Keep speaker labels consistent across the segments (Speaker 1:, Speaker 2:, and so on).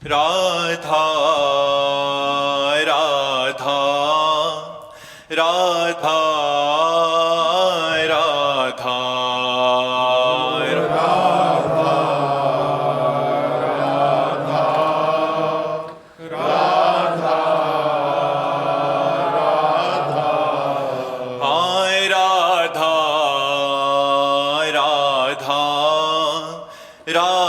Speaker 1: राधा राधा राधा राधा हाय राधा राधा राधा राधा राधा राधा राधा राधा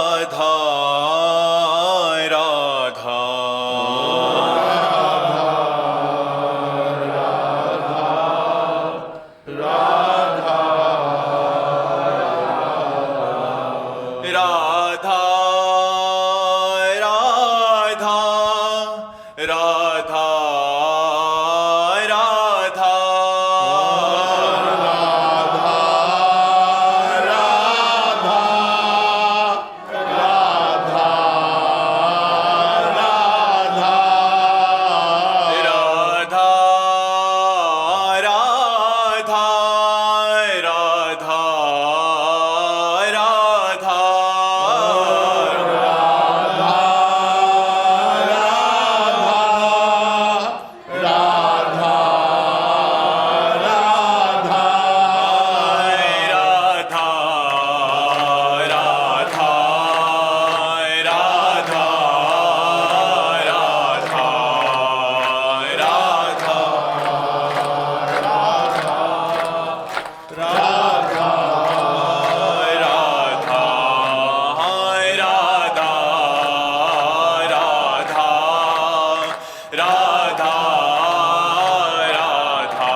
Speaker 1: राधा राधा राधा राधा राधा राधा राधा राधा राधा राधा हाय राधा राधा राधा राधा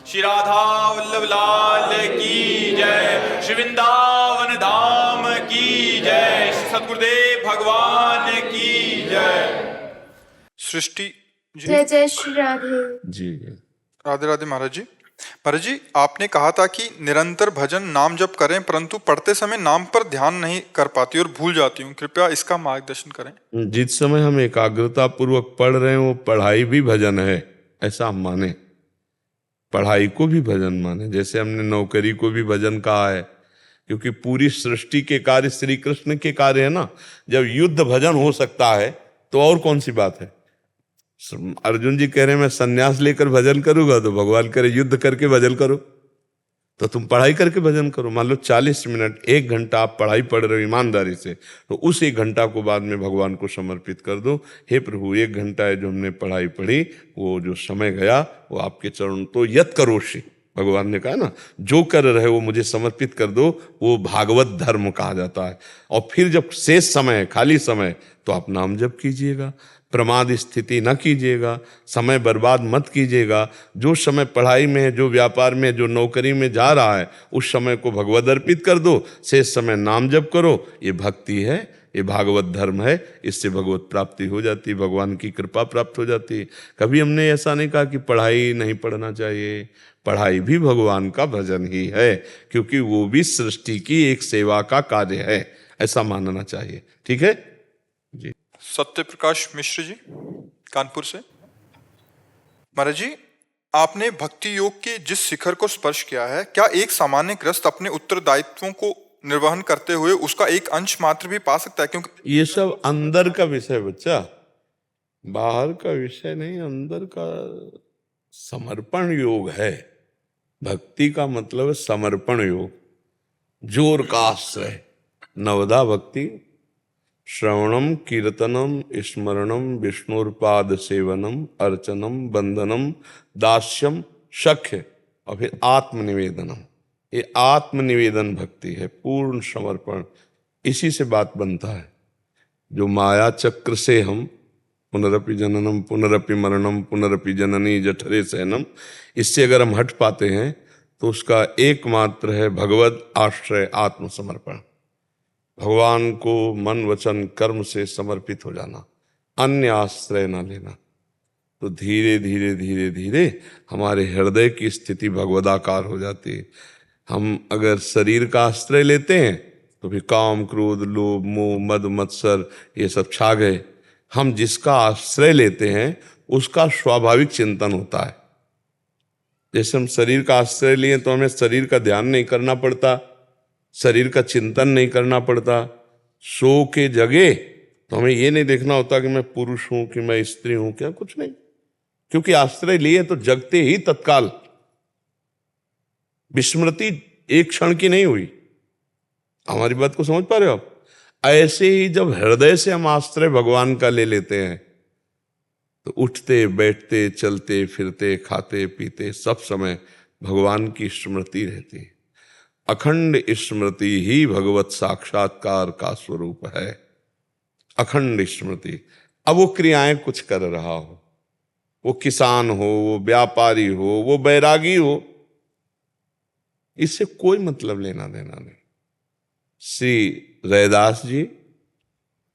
Speaker 1: श्री राधा वल्लभ लाल की जय, श्री वृंदावन धाम की जय, श्री सद्गुरुदेव भगवान की जय। सृष्टि जी,
Speaker 2: जय जय श्री राधे।
Speaker 3: जी
Speaker 4: राधे राधे महाराज जी। महाराज जी, आपने कहा था कि निरंतर भजन नाम जप करें, परंतु पढ़ते समय नाम पर ध्यान नहीं कर पाती और भूल जाती हूँ, कृपया इसका मार्गदर्शन करें।
Speaker 3: जिस समय हम एकाग्रता पूर्वक पढ़ रहे हैं वो पढ़ाई भी भजन है, ऐसा हम माने। पढ़ाई को भी भजन माने, जैसे हमने नौकरी को भी भजन कहा है, क्योंकि पूरी सृष्टि के कार्य श्री कृष्ण के कार्य है ना। जब युद्ध भजन हो सकता है तो और कौन सी बात है। अर्जुन जी कह रहे हैं मैं संन्यास लेकर भजन करूंगा, तो भगवान कह रहे युद्ध करके भजन करो, तो तुम पढ़ाई करके भजन करो। मान लो 40 मिनट 1 घंटा आप पढ़ाई पढ़ रहे हो ईमानदारी से, तो उस 1 घंटा को बाद में भगवान को समर्पित कर दो। हे प्रभु, 1 घंटा है जो हमने पढ़ाई पढ़ी, वो जो समय गया वो आपके चरण, तो यत करोषि, भगवान ने कहा ना, जो कर रहे हो मुझे समर्पित कर दो, वो भागवत धर्म कहा जाता है। और फिर जब शेष समय खाली समय, तो आप नाम जप कीजिएगा, प्रमाद स्थिति न कीजिएगा, समय बर्बाद मत कीजिएगा। जो समय पढ़ाई में है, जो व्यापार में, जो नौकरी में जा रहा है, उस समय को भगवत अर्पित कर दो, शेष समय नाम जप करो। ये भक्ति है, ये भागवत धर्म है, इससे भगवत प्राप्ति हो जाती है, भगवान की कृपा प्राप्त हो जाती है। कभी हमने ऐसा नहीं कहा कि पढ़ाई नहीं पढ़ना चाहिए, पढ़ाई भी भगवान का भजन ही है, क्योंकि वो भी सृष्टि की एक सेवा का कार्य है, ऐसा मानना चाहिए। ठीक है जी।
Speaker 4: सत्य प्रकाश मिश्र जी, कानपुर से। महाराज जी, आपने भक्ति योग के जिस शिखर को स्पर्श किया है, क्या एक सामान्य गृहस्थ अपने उत्तरदायित्वों को निर्वहन करते हुए उसका एक अंश मात्र भी पा सकता है? क्योंकि
Speaker 3: ये सब अंदर का विषय बच्चा, बाहर का विषय नहीं, अंदर का समर्पण योग है। भक्ति का मतलब है समर्पण योग, जोर का आश्रय। नवधा भक्ति श्रवणम कीर्तनम स्मरणम विष्णुर्पाद सेवनम अर्चनम बंदनम दास्यम शख्य और फिर आत्मनिवेदनम। ये आत्मनिवेदन भक्ति है, पूर्ण समर्पण। इसी से बात बनता है। जो माया चक्र से हम पुनरपि जननम पुनरपि मरणम पुनरपि जननी जठरे सहनम, इससे अगर हम हट पाते हैं तो उसका एकमात्र है भगवत आश्रय, आत्मसमर्पण। भगवान को मन वचन कर्म से समर्पित हो जाना, अन्य आश्रय ना लेना। तो धीरे धीरे धीरे धीरे हमारे हृदय की स्थिति भगवदाकार हो जाती है। हम अगर शरीर का आश्रय लेते हैं तो फिर काम क्रोध लोभ मोह मद मत्सर ये सब छा गए। हम जिसका आश्रय लेते हैं उसका स्वाभाविक चिंतन होता है। जैसे हम शरीर का आश्रय लिए तो हमें शरीर का ध्यान नहीं करना पड़ता, शरीर का चिंतन नहीं करना पड़ता। सो के जगे तो हमें ये नहीं देखना होता कि मैं पुरुष हूं कि मैं स्त्री हूं, क्या कुछ नहीं, क्योंकि आश्रय लिए तो जगते ही तत्काल। विस्मृति एक क्षण की नहीं हुई। हमारी बात को समझ पा रहे हो आप? ऐसे ही जब हृदय से हम आश्रय भगवान का ले लेते हैं तो उठते बैठते चलते फिरते खाते पीते सब समय भगवान की स्मृति रहती है। अखंड स्मृति ही भगवत साक्षात्कार का स्वरूप है। अखंड स्मृति। अब वो क्रियाएं कुछ कर रहा हो, वो किसान हो, वो व्यापारी हो, वो बैरागी हो, इससे कोई मतलब लेना देना नहीं। श्री रैदास जी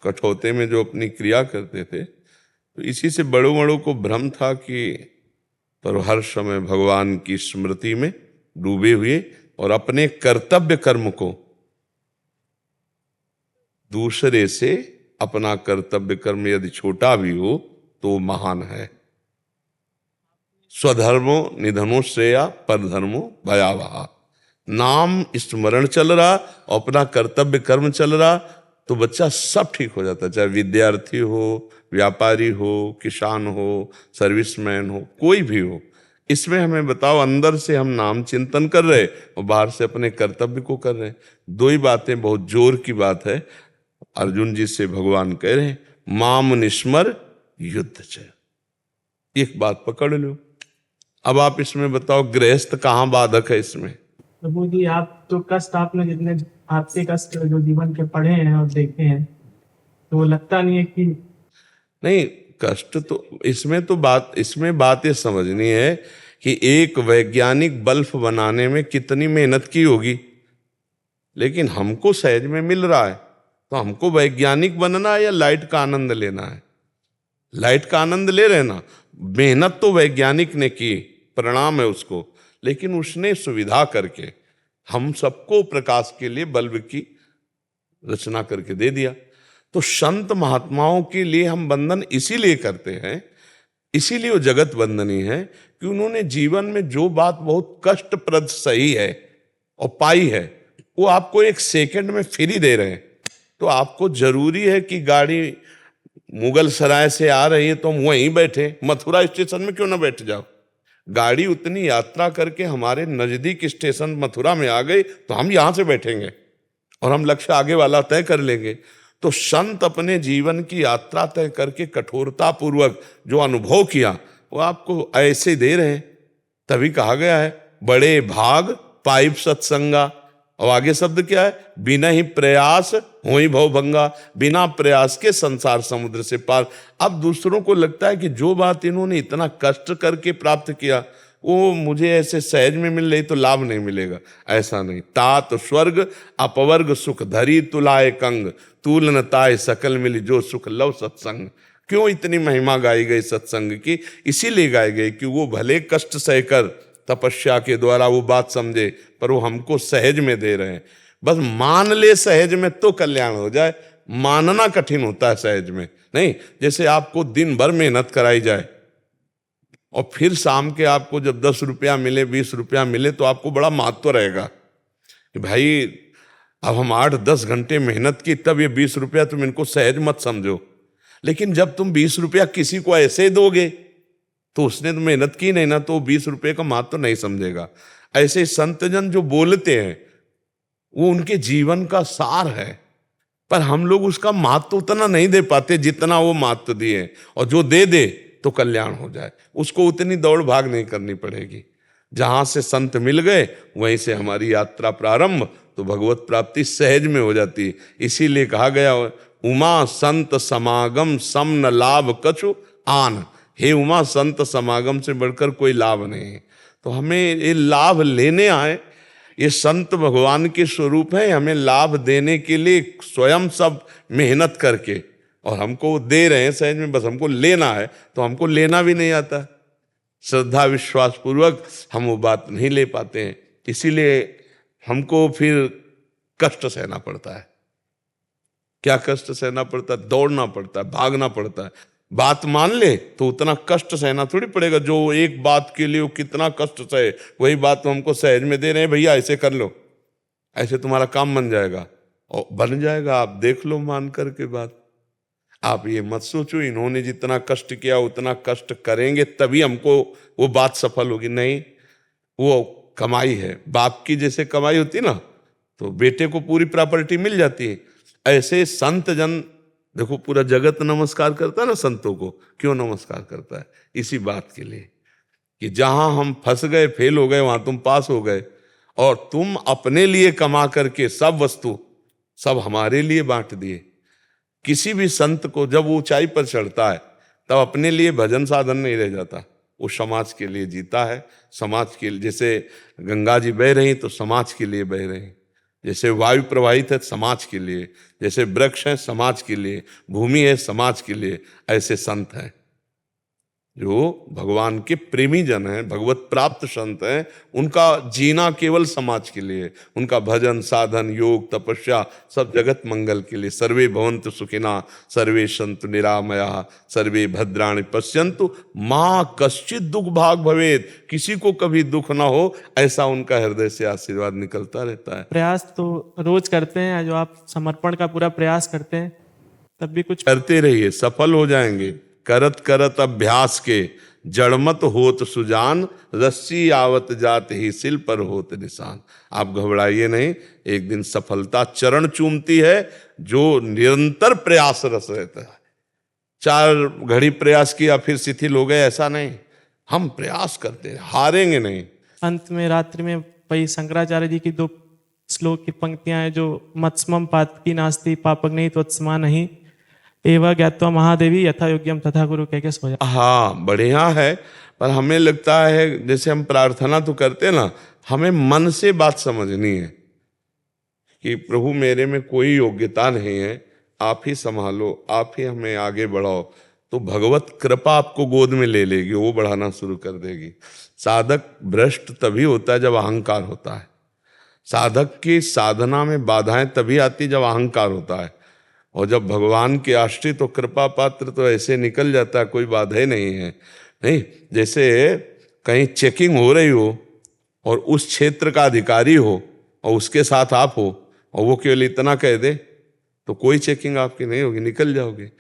Speaker 3: कठौते में जो अपनी क्रिया करते थे, तो इसी से बड़ों बड़ों को भ्रम था कि पर हर समय भगवान की स्मृति में डूबे हुए और अपने कर्तव्य कर्म को, दूसरे से अपना कर्तव्य कर्म यदि छोटा भी हो तो महान है। स्वधर्मो निधनो श्रेया परधर्मो भयावहा। नाम स्मरण चल रहा और अपना कर्तव्य कर्म चल रहा तो बच्चा सब ठीक हो जाता, चाहे विद्यार्थी हो, व्यापारी हो, किसान हो, सर्विसमैन हो, कोई भी हो। इसमें हमें बताओ, अंदर से हम नाम चिंतन कर रहे और बाहर से अपने कर्तव्य को कर रहे हैं। दो ही बातें, बहुत जोर की बात है। अर्जुन जी से भगवान कह रहे हैं माम निस्मर युद्ध च। एक बात पकड़ लो। अब आप इसमें बताओ गृहस्थ कहाँ बाधक है इसमें?
Speaker 2: प्रभु जी, आप तो कष्ट, आपने जितने आपसे कष्ट जो जीवन के पढ़े हैं और देखे हैं, तो लगता नहीं है कि
Speaker 3: नहीं, कष्ट तो इसमें बात ये समझनी है कि एक वैज्ञानिक बल्ब बनाने में कितनी मेहनत की होगी, लेकिन हमको सहज में मिल रहा है। तो हमको वैज्ञानिक बनना है या लाइट का आनंद लेना है? लाइट का आनंद ले रहे ना। मेहनत तो वैज्ञानिक ने की, प्रणाम है उसको, लेकिन उसने सुविधा करके हम सबको प्रकाश के लिए बल्ब की रचना करके दे दिया। तो संत महात्माओं के लिए हम बंधन इसीलिए करते हैं, इसीलिए वो जगत बंधनी है कि उन्होंने जीवन में जो बात बहुत कष्टप्रद सही है और पाई है, वो आपको एक सेकंड में फ्री दे रहे हैं। तो आपको जरूरी है कि गाड़ी मुगल सराय से आ रही है तो हम वहीं बैठे, मथुरा स्टेशन में क्यों ना बैठ जाओ? गाड़ी उतनी यात्रा करके हमारे नजदीक स्टेशन मथुरा में आ गई तो हम यहां से बैठेंगे और हम लक्ष्य आगे वाला तय कर लेंगे। तो संत अपने जीवन की यात्रा तय करके कठोरता पूर्वक जो अनुभव किया वो आपको ऐसे दे रहे हैं। तभी कहा गया है बड़े भाग पाइप सत्संगा। और आगे शब्द क्या है? बिना ही प्रयास होई भव भंगा। बिना प्रयास के संसार समुद्र से पार। अब दूसरों को लगता है कि जो बात इन्होंने इतना कष्ट करके प्राप्त किया वो मुझे ऐसे सहज में मिल रही तो लाभ नहीं मिलेगा। ऐसा नहीं। तात स्वर्ग अपवर्ग सुख धरी तुलाए कंग। तूल न ताय सकल मिली जो सुख लव सत्संग। क्यों इतनी महिमा गाई गई सत्संग की? इसीलिए गाई गई कि वो भले कष्ट सहकर तपस्या के द्वारा वो बात समझे, पर वो हमको सहज में दे रहे हैं। बस मान ले सहज में तो कल्याण हो जाए। मानना कठिन होता है सहज में नहीं। जैसे आपको दिन भर मेहनत कराई जाए और फिर शाम के आपको जब 10 रुपया मिले, 20 रुपया मिले, तो आपको बड़ा महत्व रहेगा कि भाई अब हम 8-10 घंटे मेहनत की, तब ये 20 रुपया तुम इनको सहज मत समझो। लेकिन जब तुम 20 रुपया किसी को ऐसे ही दोगे तो उसने तो मेहनत की नहीं ना, तो 20 रुपये का महत्व नहीं समझेगा। ऐसे संतजन जो बोलते हैं वो उनके जीवन का सार है, पर हम लोग उसका महत्व उतना नहीं दे पाते जितना वो महत्व दिए। और जो दे दे तो कल्याण हो जाए, उसको उतनी दौड़ भाग नहीं करनी पड़ेगी। जहां से संत मिल गए वहीं से हमारी यात्रा प्रारंभ, तो भगवत प्राप्ति सहज में हो जाती है। इसीलिए कहा गया उमा संत समागम सम न लाभ कछु आन। हे उमा, संत समागम से बढ़कर कोई लाभ नहीं है। तो हमें ये लाभ लेने आए, ये संत भगवान के स्वरूप है। हमें लाभ देने के लिए स्वयं सब मेहनत करके, और हमको दे रहे हैं सहज में, बस हमको लेना है। तो हमको लेना भी नहीं आता, श्रद्धा विश्वास पूर्वक हम वो बात नहीं ले पाते हैं। इसीलिए हमको फिर कष्ट सहना पड़ता है। क्या कष्ट सहना पड़ता है? दौड़ना पड़ता है, भागना पड़ता है। बात मान ले तो उतना कष्ट सहना थोड़ी पड़ेगा। जो एक बात के लिए वो कितना कष्ट सहे, वही बात तो हमको सहज में दे रहे हैं, भैया ऐसे कर लो, ऐसे तुम्हारा काम बन जाएगा। और बन जाएगा, आप देख लो मान करके बात। आप ये मत सोचो इन्होंने जितना कष्ट किया उतना कष्ट करेंगे तभी हमको वो बात सफल होगी। नहीं, वो कमाई है, बाप की जैसे कमाई होती ना तो बेटे को पूरी प्रॉपर्टी मिल जाती है, ऐसे संत जन देखो पूरा जगत नमस्कार करता है ना संतों को। क्यों नमस्कार करता है? इसी बात के लिए कि जहां हम फंस गए, फेल हो गए, वहां तुम पास हो गए, और तुम अपने लिए कमा करके सब वस्तु सब हमारे लिए बांट दिए। किसी भी संत को जब वो ऊंचाई पर चढ़ता है तब अपने लिए भजन साधन नहीं रह जाता, वो समाज के लिए जीता है। समाज के लिए, जैसे गंगा जी बह रही तो समाज के लिए बह रही, जैसे वायु प्रवाहित है समाज के लिए, जैसे वृक्ष है समाज के लिए, भूमि है समाज के लिए, ऐसे संत हैं जो भगवान के प्रेमी जन हैं, भगवत प्राप्त संत हैं। उनका जीना केवल समाज के लिए, उनका भजन साधन योग तपस्या सब जगत मंगल के लिए। सर्वे भवन्तु सुखिना सर्वे सन्तु निरामया सर्वे भद्राणि पश्यन्तु माँ कश्चित दुख भाग भवेत्, किसी को कभी दुख ना हो, ऐसा उनका हृदय से आशीर्वाद निकलता रहता है।
Speaker 2: प्रयास तो रोज करते हैं, जो आप समर्पण का पूरा प्रयास करते हैं तब भी कुछ
Speaker 3: करते रहिए, सफल हो जाएंगे। करत करत अभ्यास के जड़मत होत सुजान, रस्सी आवत जात ही सिल पर होत निशान। आप घबराइए नहीं, एक दिन सफलता चरण चूमती है जो निरंतर प्रयास रस रहता है। 4 घड़ी प्रयास किया फिर शिथिल हो गए, ऐसा नहीं, हम प्रयास करते हैं, हारेंगे नहीं।
Speaker 2: अंत में रात्रि में वही शंकराचार्य जी की 2 श्लोक की पंक्तियां हैं जो मत्स्मम पातकी नास्ति पापग्नि त्वत्समा नहीं एवं ज्ञात्वा महादेवी यथा योग्यम तथा गुरु कह के सो जा।
Speaker 3: हाँ बढ़िया है, पर हमें लगता है जैसे हम प्रार्थना तो करते हैं ना, हमें मन से बात समझनी है कि प्रभु मेरे में कोई योग्यता नहीं है, आप ही संभालो, आप ही हमें आगे बढ़ाओ, तो भगवत कृपा आपको गोद में ले लेगी, वो बढ़ाना शुरू कर देगी। साधक भ्रष्ट तभी होता है जब अहंकार होता है। साधक की साधना में बाधाएं तभी आती जब अहंकार होता है, और जब भगवान के आश्रित तो कृपा पात्र तो ऐसे निकल जाता है, कोई बाधा ही नहीं है। नहीं, जैसे कहीं चेकिंग हो रही हो और उस क्षेत्र का अधिकारी हो और उसके साथ आप हो और वो केवल इतना कह दे तो कोई चेकिंग आपकी नहीं होगी, निकल जाओगे।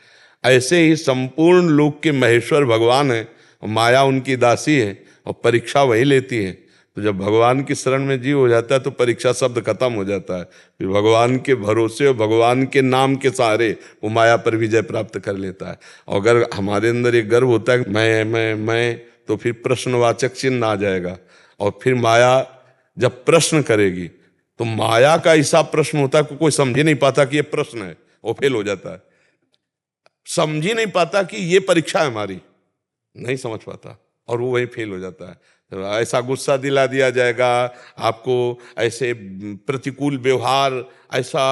Speaker 3: ऐसे ही संपूर्ण लोक के महेश्वर भगवान है और माया उनकी दासी है और परीक्षा वही लेती है। तो जब भगवान की शरण में जीव हो जाता है तो परीक्षा शब्द खत्म हो जाता है, फिर भगवान के भरोसे और भगवान के नाम के सहारे वो माया पर विजय प्राप्त कर लेता है। और अगर हमारे अंदर एक गर्व होता है मैं, तो फिर प्रश्नवाचक चिन्ह आ जाएगा, और फिर माया जब प्रश्न करेगी तो माया का ऐसा प्रश्न होता है कि कोई समझ ही नहीं पाता कि ये प्रश्न है, वो फेल हो जाता है। समझ ही नहीं पाता कि ये परीक्षा है हमारी, नहीं समझ पाता और वो वहीं फेल हो जाता है। तो ऐसा गुस्सा दिला दिया जाएगा आपको, ऐसे प्रतिकूल व्यवहार, ऐसा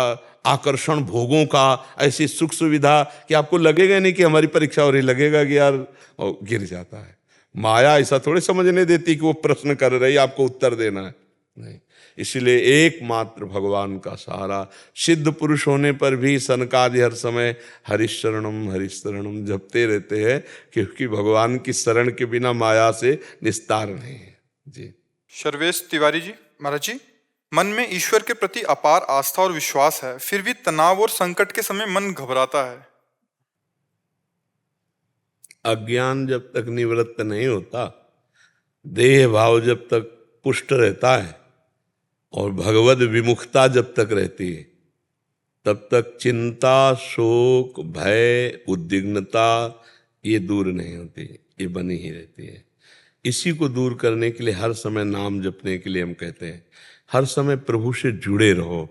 Speaker 3: आकर्षण भोगों का, ऐसी सुख सुविधा कि आपको लगेगा नहीं कि हमारी परीक्षा हो रही, लगेगा कि यार, और गिर जाता है। माया ऐसा थोड़े समझने देती कि वो प्रश्न कर रही आपको उत्तर देना है, नहीं। इसलिए एकमात्र भगवान का सहारा, सिद्ध पुरुष होने पर भी सनकादि हर समय हरिशरणम जपते रहते हैं, क्योंकि भगवान की शरण के बिना माया से निस्तार नहीं है। जी
Speaker 4: सर्वेश तिवारी जी, महाराज जी, मन में ईश्वर के प्रति अपार आस्था और विश्वास है, फिर भी तनाव और संकट के समय मन घबराता है।
Speaker 3: अज्ञान जब तक निवृत्त नहीं होता, देह भाव जब तक पुष्ट रहता है और भगवद विमुखता जब तक रहती है, तब तक चिंता, शोक, भय, उद्विग्नता ये दूर नहीं होती, ये बनी ही रहती है। इसी को दूर करने के लिए हर समय नाम जपने के लिए हम कहते हैं, हर समय प्रभु से जुड़े रहो।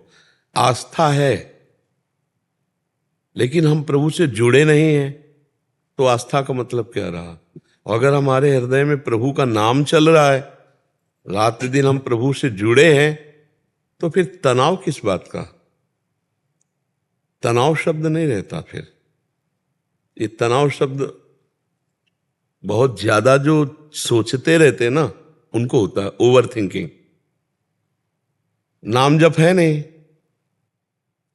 Speaker 3: आस्था है लेकिन हम प्रभु से जुड़े नहीं हैं, तो आस्था का मतलब क्या रहा? अगर हमारे हृदय में प्रभु का नाम चल रहा है, रात दिन हम प्रभु से जुड़े हैं, तो फिर तनाव किस बात का? तनाव शब्द नहीं रहता। फिर ये तनाव शब्द बहुत ज्यादा जो सोचते रहते ना उनको होता है ओवर थिंकिंग। नाम जप है नहीं,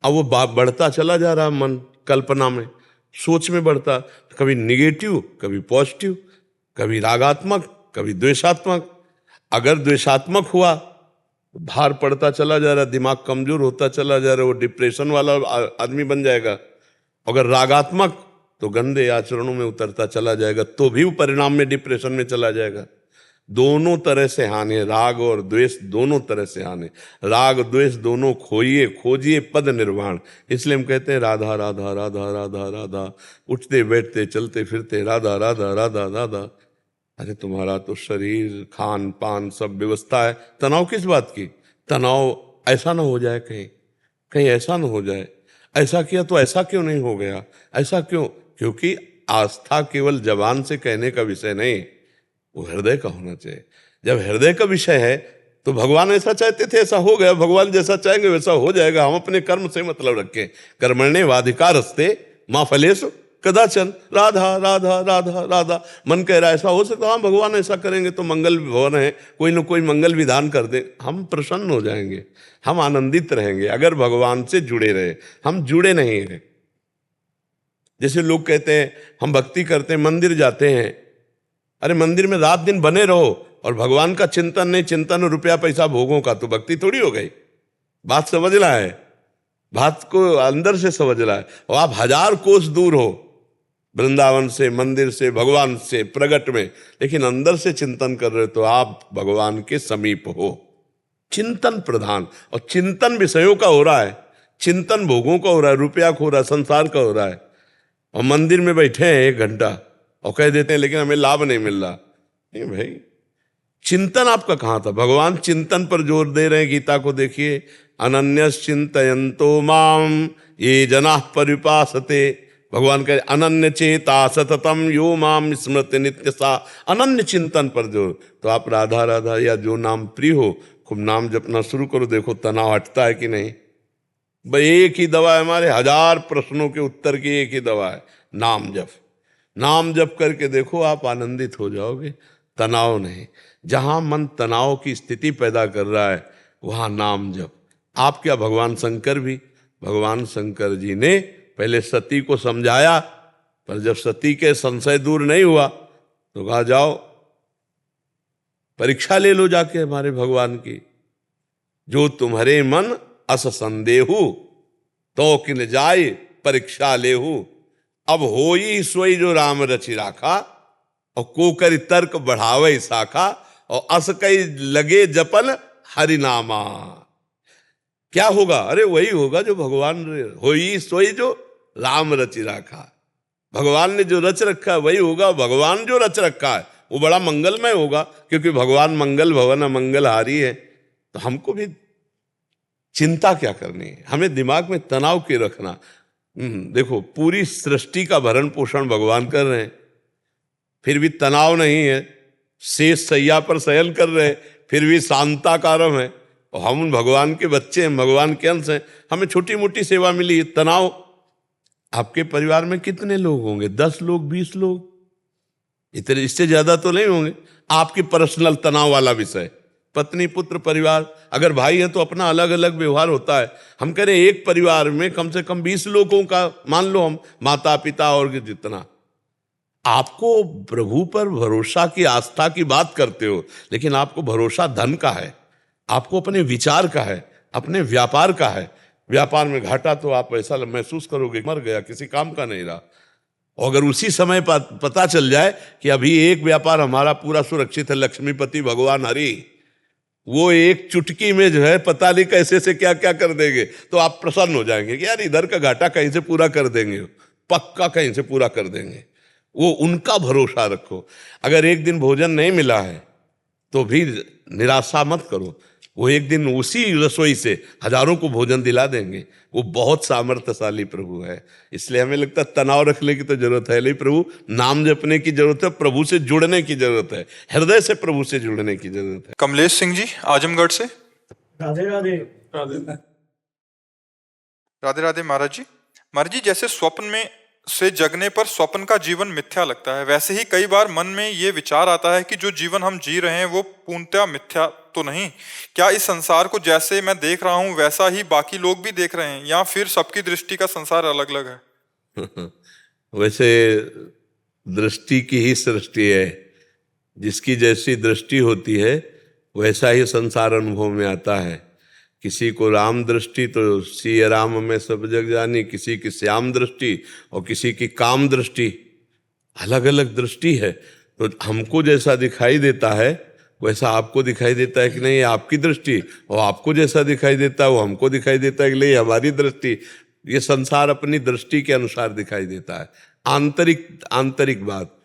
Speaker 3: अब वो बढ़ता चला जा रहा मन, कल्पना में, सोच में बढ़ता, कभी निगेटिव, कभी पॉजिटिव, कभी रागात्मक, कभी द्वेषात्मक। अगर द्वेषात्मक हुआ तो भार पड़ता चला जा रहा, दिमाग कमजोर होता चला जा रहा, वो डिप्रेशन वाला आदमी बन जाएगा। अगर रागात्मक तो गंदे आचरणों में उतरता चला जाएगा, तो भी वो परिणाम में डिप्रेशन में चला जाएगा। दोनों तरह से हानि है, राग और द्वेष दोनों तरह से हानि। राग द्वेष दोनों खोइए, खोजिए पद निर्वाण। इसलिए हम कहते हैं राधा राधा राधा राधा राधा, उठते बैठते चलते फिरते राधा राधा राधा राधा। अरे तुम्हारा तो शरीर खान पान सब व्यवस्था है, तनाव किस बात की? तनाव ऐसा ना हो जाए कहीं, कहीं ऐसा ना हो जाए, ऐसा किया तो ऐसा क्यों नहीं हो गया, ऐसा क्यों? क्योंकि आस्था केवल जबान से कहने का विषय नहीं, वो हृदय का होना चाहिए। जब हृदय का विषय है तो भगवान ऐसा चाहते थे ऐसा हो गया, भगवान जैसा चाहेंगे वैसा हो जाएगा। हम अपने कर्म से मतलब रखें, कर्मण्येवाधिकारस्ते मा फलेषु कदाचन, राधा राधा राधा राधा। मन कह रहा है ऐसा हो सकता, हाँ भगवान ऐसा करेंगे तो मंगल भवन है, कोई ना कोई मंगल विधान कर दे, हम प्रसन्न हो जाएंगे, हम आनंदित रहेंगे अगर भगवान से जुड़े रहे। हम जुड़े नहीं हैं। जैसे लोग कहते हैं हम भक्ति करते हैं, मंदिर जाते हैं, अरे मंदिर में रात दिन बने रहो और भगवान का चिंतन नहीं, चिंतन रुपया पैसा भोगों का, तो भक्ति थोड़ी हो गई। बात समझना है, बात को अंदर से समझना है। और आप 1000 कोस दूर हो वृंदावन से, मंदिर से, भगवान से प्रगट में, लेकिन अंदर से चिंतन कर रहे हो तो आप भगवान के समीप हो। चिंतन प्रधान, और चिंतन विषयों का हो रहा है, चिंतन भोगों का हो रहा है, रुपया खो रहा है, संसार का हो रहा है। और मंदिर में बैठे हैं 1 घंटा और कह देते हैं लेकिन हमें लाभ नहीं मिल रहा। नहीं भाई, चिंतन आपका कहाँ था? भगवान चिंतन पर जोर दे रहे हैं। गीता को देखिए, अनन्यश्चिन्तयन्तो माम ये जनाः परिपासते। भगवान कहे अनन्य चेता सततम यो माम स्मृति नित्य सा। अनन्य चिंतन पर जोर। तो आप राधा राधा या जो नाम प्रिय हो खूब नाम जपना शुरू करो, देखो तनाव हटता है कि नहीं। भाई एक ही दवा है हमारे 1000 प्रश्नों के उत्तर की, एक ही दवा है, नाम जप। नाम जप करके देखो आप आनंदित हो जाओगे, तनाव नहीं। जहां मन तनाव की स्थिति पैदा कर रहा है वहां नाम जप। आप क्या, भगवान शंकर भी, भगवान शंकर जी ने पहले सती को समझाया, पर जब सती के संशय दूर नहीं हुआ तो कहा जाओ परीक्षा ले लो जाके हमारे भगवान की। जो तुम्हारे मन अस संदेहु तो किन जाय परीक्षा लेहु। अब होई सोई जो राम रचि राखा, और को करी तर्क बढ़ावे शाखा, और अस कई लगे जपन हरिनामा। क्या होगा? अरे वही होगा जो भगवान, होई सोई जो राम रचि राखा। भगवान ने जो रच रखा है वही होगा। भगवान जो रच रखा है वो बड़ा मंगलमय होगा, क्योंकि भगवान मंगल भवन मंगलहारी है। तो हमको भी चिंता क्या करनी है, हमें दिमाग में तनाव क्यों रखना। देखो पूरी सृष्टि का भरण पोषण भगवान कर रहे हैं, फिर भी तनाव नहीं है। शेष सैया पर शयन कर रहे हैं, फिर भी शांताकारम है। और हम भगवान के बच्चे हैं, भगवान के अंश हैं, हमें छोटी मोटी सेवा मिली, तनाव। आपके परिवार में कितने लोग होंगे? 10 लोग, 20 लोग, इतने, इससे ज्यादा तो नहीं होंगे। आपकी पर्सनल तनाव वाला विषय, पत्नी पुत्र परिवार, अगर भाई है तो अपना अलग अलग व्यवहार होता है। हम कह रहे हैं एक परिवार में कम से कम 20 लोगों का, मान लो हम माता पिता और जितना। आपको प्रभु पर भरोसा की, आस्था की बात करते हो, लेकिन आपको भरोसा धन का है, आपको अपने विचार का है, अपने व्यापार का है। व्यापार में घाटा तो आप ऐसा महसूस करोगे मर गया, किसी काम का नहीं रहा। और अगर उसी समय पता चल जाए कि अभी एक व्यापार हमारा पूरा सुरक्षित है, लक्ष्मीपति भगवान हरि वो एक चुटकी में जो है पता नहीं कैसे से क्या क्या कर देंगे, तो आप प्रसन्न हो जाएंगे कि यार इधर का घाटा कहीं से पूरा कर देंगे, पक्का कहीं से पूरा कर देंगे। वो उनका भरोसा रखो। अगर एक दिन भोजन नहीं मिला है तो भी निराशा मत करो, वो एक दिन उसी रसोई से हजारों को भोजन दिला देंगे। वो बहुत सामर्थ्यशाली प्रभु है। इसलिए हमें लगता है तनाव रखने की तो जरूरत है नहीं, प्रभु नाम जपने की जरूरत है, प्रभु से जुड़ने की जरूरत है, हृदय से प्रभु से जुड़ने की जरूरत है।
Speaker 4: कमलेश सिंह जी आजमगढ़ से।
Speaker 2: राधे राधे।
Speaker 4: राधे राधे महाराज जी। महाराज जी, जैसे स्वप्न में से जगने पर स्वप्न का जीवन मिथ्या लगता है, वैसे ही कई बार मन में ये विचार आता है कि जो जीवन हम जी रहे हैं वो पूर्णतः मिथ्या तो नहीं। क्या इस संसार को जैसे मैं देख रहा हूं वैसा ही बाकी लोग भी देख रहे हैं, या फिर सबकी दृष्टि का संसार अलग अलग है?
Speaker 3: वैसे दृष्टि की ही सृष्टि है, जिसकी जैसी दृष्टि होती है वैसा ही संसार अनुभव में आता है। किसी को राम दृष्टि तो सिय राम में सब जग जानी, किसी की श्याम दृष्टि और किसी की काम दृष्टि, अलग अलग दृष्टि है। तो हमको जैसा दिखाई देता है वैसा आपको दिखाई देता है कि नहीं, आपकी दृष्टि, और आपको जैसा दिखाई देता है वो हमको दिखाई देता है कि नहीं, हमारी दृष्टि। ये संसार अपनी दृष्टि के अनुसार दिखाई देता है। आंतरिक बात,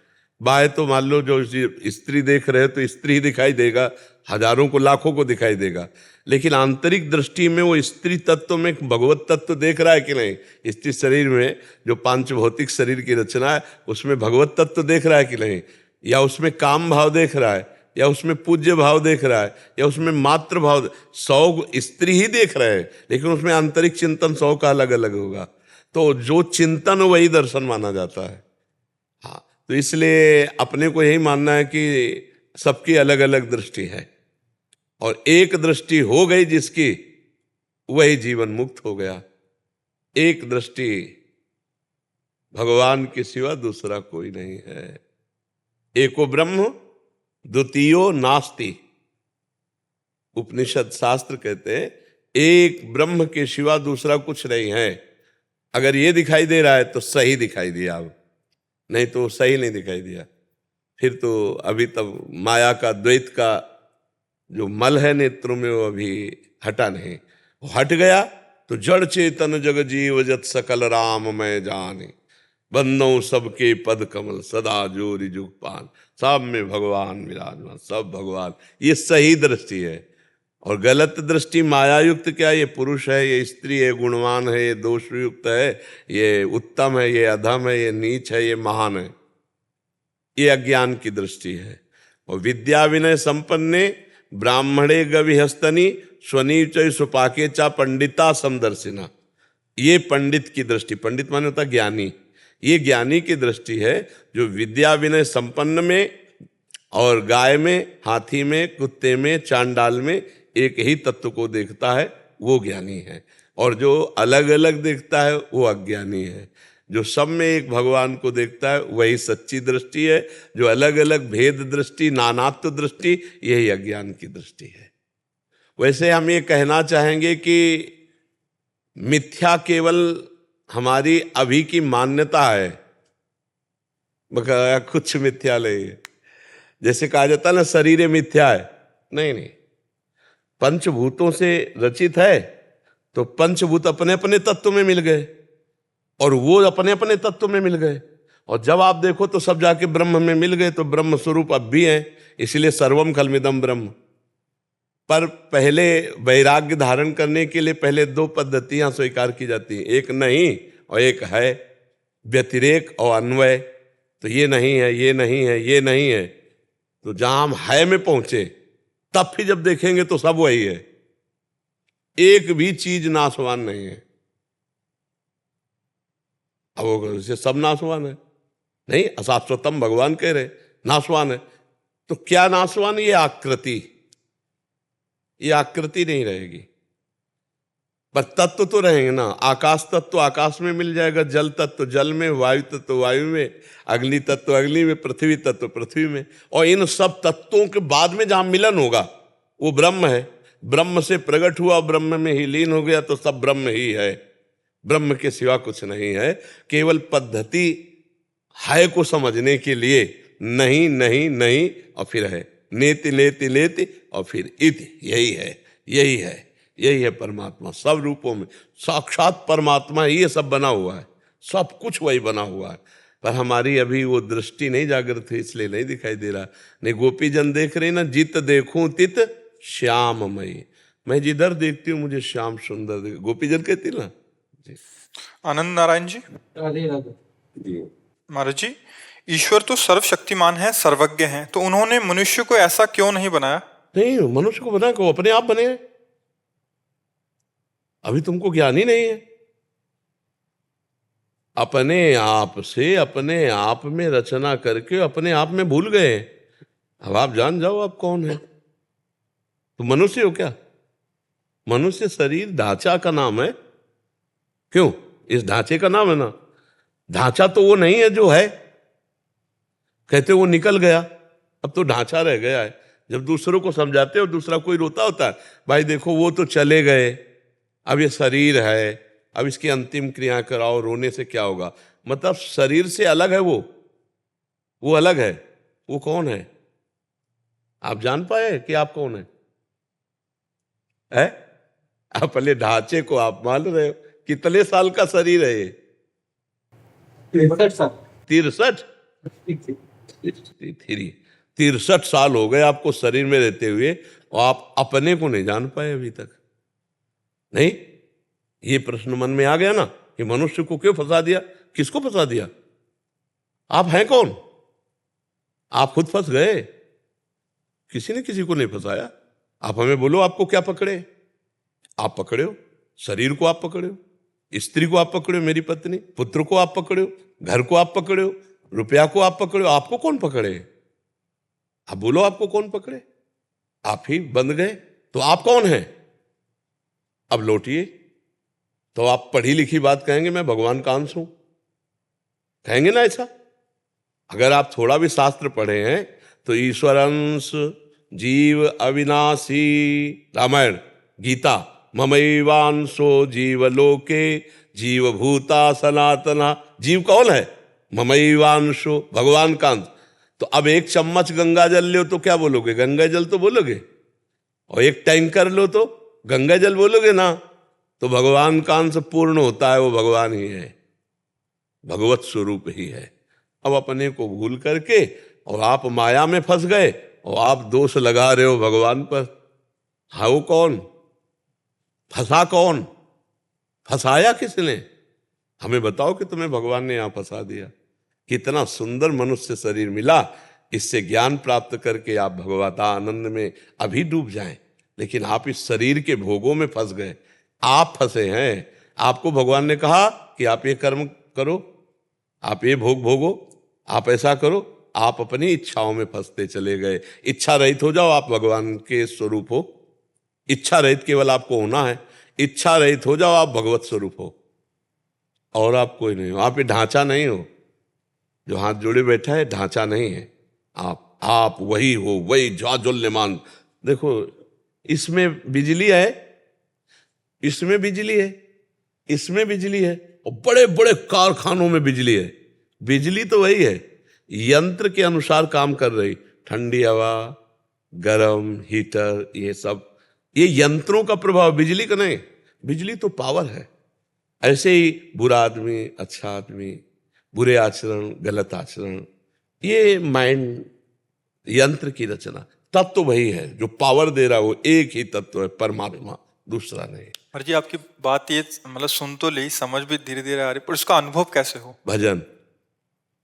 Speaker 3: बाह्य तो मान लो जो स्त्री देख रहे हो तो स्त्री दिखाई देगा, हजारों को लाखों को दिखाई देगा, लेकिन आंतरिक दृष्टि में वो स्त्री तत्व में भगवत तत्व देख रहा है कि नहीं, स्त्री शरीर में जो पांच भौतिक शरीर की रचना है उसमें भगवत तत्व देख रहा है कि नहीं, या उसमें काम भाव देख रहा है, या उसमें पूज्य भाव देख रहा है, या उसमें मातृ भाव। 100 स्त्री ही देख रहे हैं लेकिन उसमें आंतरिक चिंतन 100 का अलग अलग होगा। तो जो चिंतन वही दर्शन माना जाता है। हाँ, तो इसलिए अपने को यही मानना है कि सबकी अलग अलग दृष्टि है, और एक दृष्टि हो गई जिसकी, वही जीवन मुक्त हो गया। एक दृष्टि, भगवान के सिवा दूसरा कोई नहीं है। एको ब्रह्म द्वितीयो नास्ति। उपनिषद शास्त्र कहते हैं एक ब्रह्म के सिवा दूसरा कुछ नहीं है। अगर ये दिखाई दे रहा है तो सही दिखाई दिया, अब नहीं तो सही नहीं दिखाई दिया। फिर तो अभी तब माया का, द्वैत का जो मल है नेत्रों में वो अभी हटा नहीं। वो हट गया तो जड़ चेतन जग जीव जत सकल राम मैं जाने, बंदों सबके पद कमल सदा जोरी जुग पान। सब में भगवान विराजमान, सब भगवान। ये सही दृष्टि है। और गलत दृष्टि मायायुक्त, क्या ये पुरुष है, ये स्त्री है, गुणवान है, ये दोषयुक्त है, ये उत्तम है, ये अधम है, ये नीच है, ये महान है, ये अज्ञान की दृष्टि है। और विद्या विनय संपन्ने ब्राह्मणे गविहस्तनी स्वनीच सुपाके चा पंडिता समदर्शिना। ये पंडित की दृष्टि, पंडित माने होता ज्ञानी, ये ज्ञानी की दृष्टि है जो विद्या विनय संपन्न में और गाय में, हाथी में, कुत्ते में, चांडाल में एक ही तत्व को देखता है, वो ज्ञानी है। और जो अलग अलग देखता है वो अज्ञानी है। जो सब में एक भगवान को देखता है वही सच्ची दृष्टि है। जो अलग अलग भेद दृष्टि, नानात्व दृष्टि, यही अज्ञान की दृष्टि है। वैसे हम ये कहना चाहेंगे कि मिथ्या केवल हमारी अभी की मान्यता है, बकाया कुछ मिथ्या नहीं है। जैसे कहा जाता है ना शरीर मिथ्या है, नहीं नहीं, पंचभूतों से रचित है तो पंचभूत अपने अपने तत्व में मिल गए और वो अपने अपने तत्व में मिल गए, और जब आप देखो तो सब जाके ब्रह्म में मिल गए। तो ब्रह्म स्वरूप अब भी है, इसलिए सर्वम खलमिदम ब्रह्म। पर पहले वैराग्य धारण करने के लिए पहले 2 पद्धतियां स्वीकार की जाती हैं, एक नहीं और एक है, व्यतिरेक और अन्वय। तो ये नहीं है, ये नहीं है, ये नहीं है, तो जहां हम है में पहुंचे तब फिर जब देखेंगे तो सब वही है, एक भी चीज नाशवान नहीं है। अब वो सब नाशवान है नहीं, अशाश्वतम भगवान कह रहे नाशवान है। तो क्या नाशवान? ये आकृति, ये आकृति नहीं रहेगी, पर तत्व तो रहेंगे ना। आकाश तत्व आकाश में मिल जाएगा, जल तत्व जल में, वायु तत्व वायु में, अग्नि तत्व अग्नि में, पृथ्वी तत्व पृथ्वी में। और इन सब तत्वों के बाद में जहां मिलन होगा वो ब्रह्म है। ब्रह्म से प्रकट हुआ, ब्रह्म में ही लीन हो गया, तो सब ब्रह्म ही है। ब्रह्म के सिवा कुछ नहीं है। केवल पद्धति है को समझने के लिए नहीं नहीं नहीं और फिर है, नेति नेति नेति और फिर इति। यही है, यही है, यही है परमात्मा। सब रूपों में साक्षात परमात्मा ही ये सब बना हुआ है, सब कुछ वही बना हुआ है। पर हमारी अभी वो दृष्टि नहीं जागृत है, इसलिए नहीं दिखाई दे रहा। नहीं, गोपीजन देख रहे ना, जित देखूं तित श्याममयी। मैं जिधर देखती हूँ मुझे श्याम सुंदर देख, गोपीजन कहती ना जी।
Speaker 4: आनंद नारायण जी। महाराज जी, ईश्वर तो सर्वशक्तिमान है, सर्वज्ञ है, तो उन्होंने मनुष्य को ऐसा क्यों नहीं बनाया?
Speaker 3: नहीं, मनुष्य को बनाया को अपने आप बने हैं। अभी तुमको ज्ञान ही नहीं है। अपने आप से अपने आप में रचना करके अपने आप में भूल गए। अब आप जान जाओ आप कौन है। तो मनुष्य हो क्या? मनुष्य शरीर ढांचा का नाम है। क्यों? इस ढांचे का नाम है ना। ढांचा तो वो नहीं है जो है, कहते वो निकल गया, अब तो ढांचा रह गया है। जब दूसरों को समझाते हो, दूसरा कोई रोता होता है, भाई देखो वो तो चले गए, अब ये शरीर है, अब इसकी अंतिम क्रिया कराओ, रोने से क्या होगा। मतलब शरीर से अलग है वो अलग है। वो कौन है? आप जान पाए कि आप कौन है? अपने ढांचे को आप मान रहे हो। कितने साल का शरीर है ये? 63। 63 साल हो गए आपको शरीर में रहते हुए, और आप अपने को नहीं जान पाए अभी तक। नहीं, ये प्रश्न मन में आ गया ना कि मनुष्य को क्यों फंसा दिया? किसको फंसा दिया? आप हैं कौन? आप खुद फंस गए, किसी ने किसी को नहीं फंसाया। आप हमें बोलो, आपको क्या पकड़े? आप पकड़े हो शरीर को, आप पकड़े हो स्त्री को, आप पकड़े हो मेरी पत्नी, पुत्र को आप पकड़े हो, घर को आप पकड़े हो, रुपया को आप पकड़े हो। आपको कौन पकड़े? आप बोलो, आपको कौन पकड़े? आप ही बंद गए। तो आप कौन है? अब लौटिए। तो आप पढ़ी लिखी बात कहेंगे, मैं भगवान का अंश हूं, कहेंगे ना ऐसा? अगर आप थोड़ा भी शास्त्र पढ़े हैं तो ईश्वर अंश, जीव अविनाशी, रामायण, गीता, ममैवांशो जीवलोके जीवभूता सनातना। जीव कौन है? ममैवांशो, भगवान का अंश। तो अब एक चम्मच गंगा जल लो तो क्या बोलोगे? गंगा जल तो बोलोगे। और एक टैंकर लो तो गंगा जल बोलोगे ना। तो भगवान का अंश पूर्ण होता है, वो भगवान ही है, भगवत स्वरूप ही है। अब अपने को भूल करके और आप माया में फंस गए और आप दोष लगा रहे हो भगवान पर। हाँ, वो कौन फंसा? कौन फंसाया? किसने? हमें बताओ कि तुम्हें भगवान ने यहां फंसा दिया। कितना सुंदर मनुष्य शरीर मिला, इससे ज्ञान प्राप्त करके आप भगवता आनंद में अभी डूब जाएं, लेकिन आप इस शरीर के भोगों में फंस गए। आप फंसे हैं। आपको भगवान ने कहा कि आप ये कर्म करो, आप ये भोग भोगो, आप ऐसा करो। आप अपनी इच्छाओं में फंसते चले गए। इच्छा रहित हो जाओ, आप भगवान के स्वरूप हो। इच्छा रहित केवल आपको होना है। इच्छा रहित हो जाओ, आप भगवत स्वरूप हो, और आप कोई नहीं हो। आप ये ढांचा नहीं हो। जो हाथ जोड़े बैठा है ढांचा नहीं है। आप वही हो, वही ज्वाज्वल्यमान। देखो, इसमें बिजली है, इसमें बिजली है, इसमें बिजली है, और बड़े बड़े कारखानों में बिजली है। बिजली तो वही है, यंत्र के अनुसार काम कर रही। ठंडी हवा, गरम हीटर, ये सब ये यंत्रों का प्रभाव, बिजली का नहीं। बिजली तो पावर है। ऐसे ही बुरा आदमी, अच्छा आदमी, बुरे आचरण, गलत आचरण, ये माइंड, यंत्र की रचना। तत्व वही है जो पावर दे रहा है, वो एक ही तत्व है, परमात्मा, दूसरा नहीं।
Speaker 4: पर जी आपकी बात ये मतलब सुन तो ली, समझ भी धीरे धीरे आ रही, पर उसका अनुभव कैसे हो?
Speaker 3: भजन,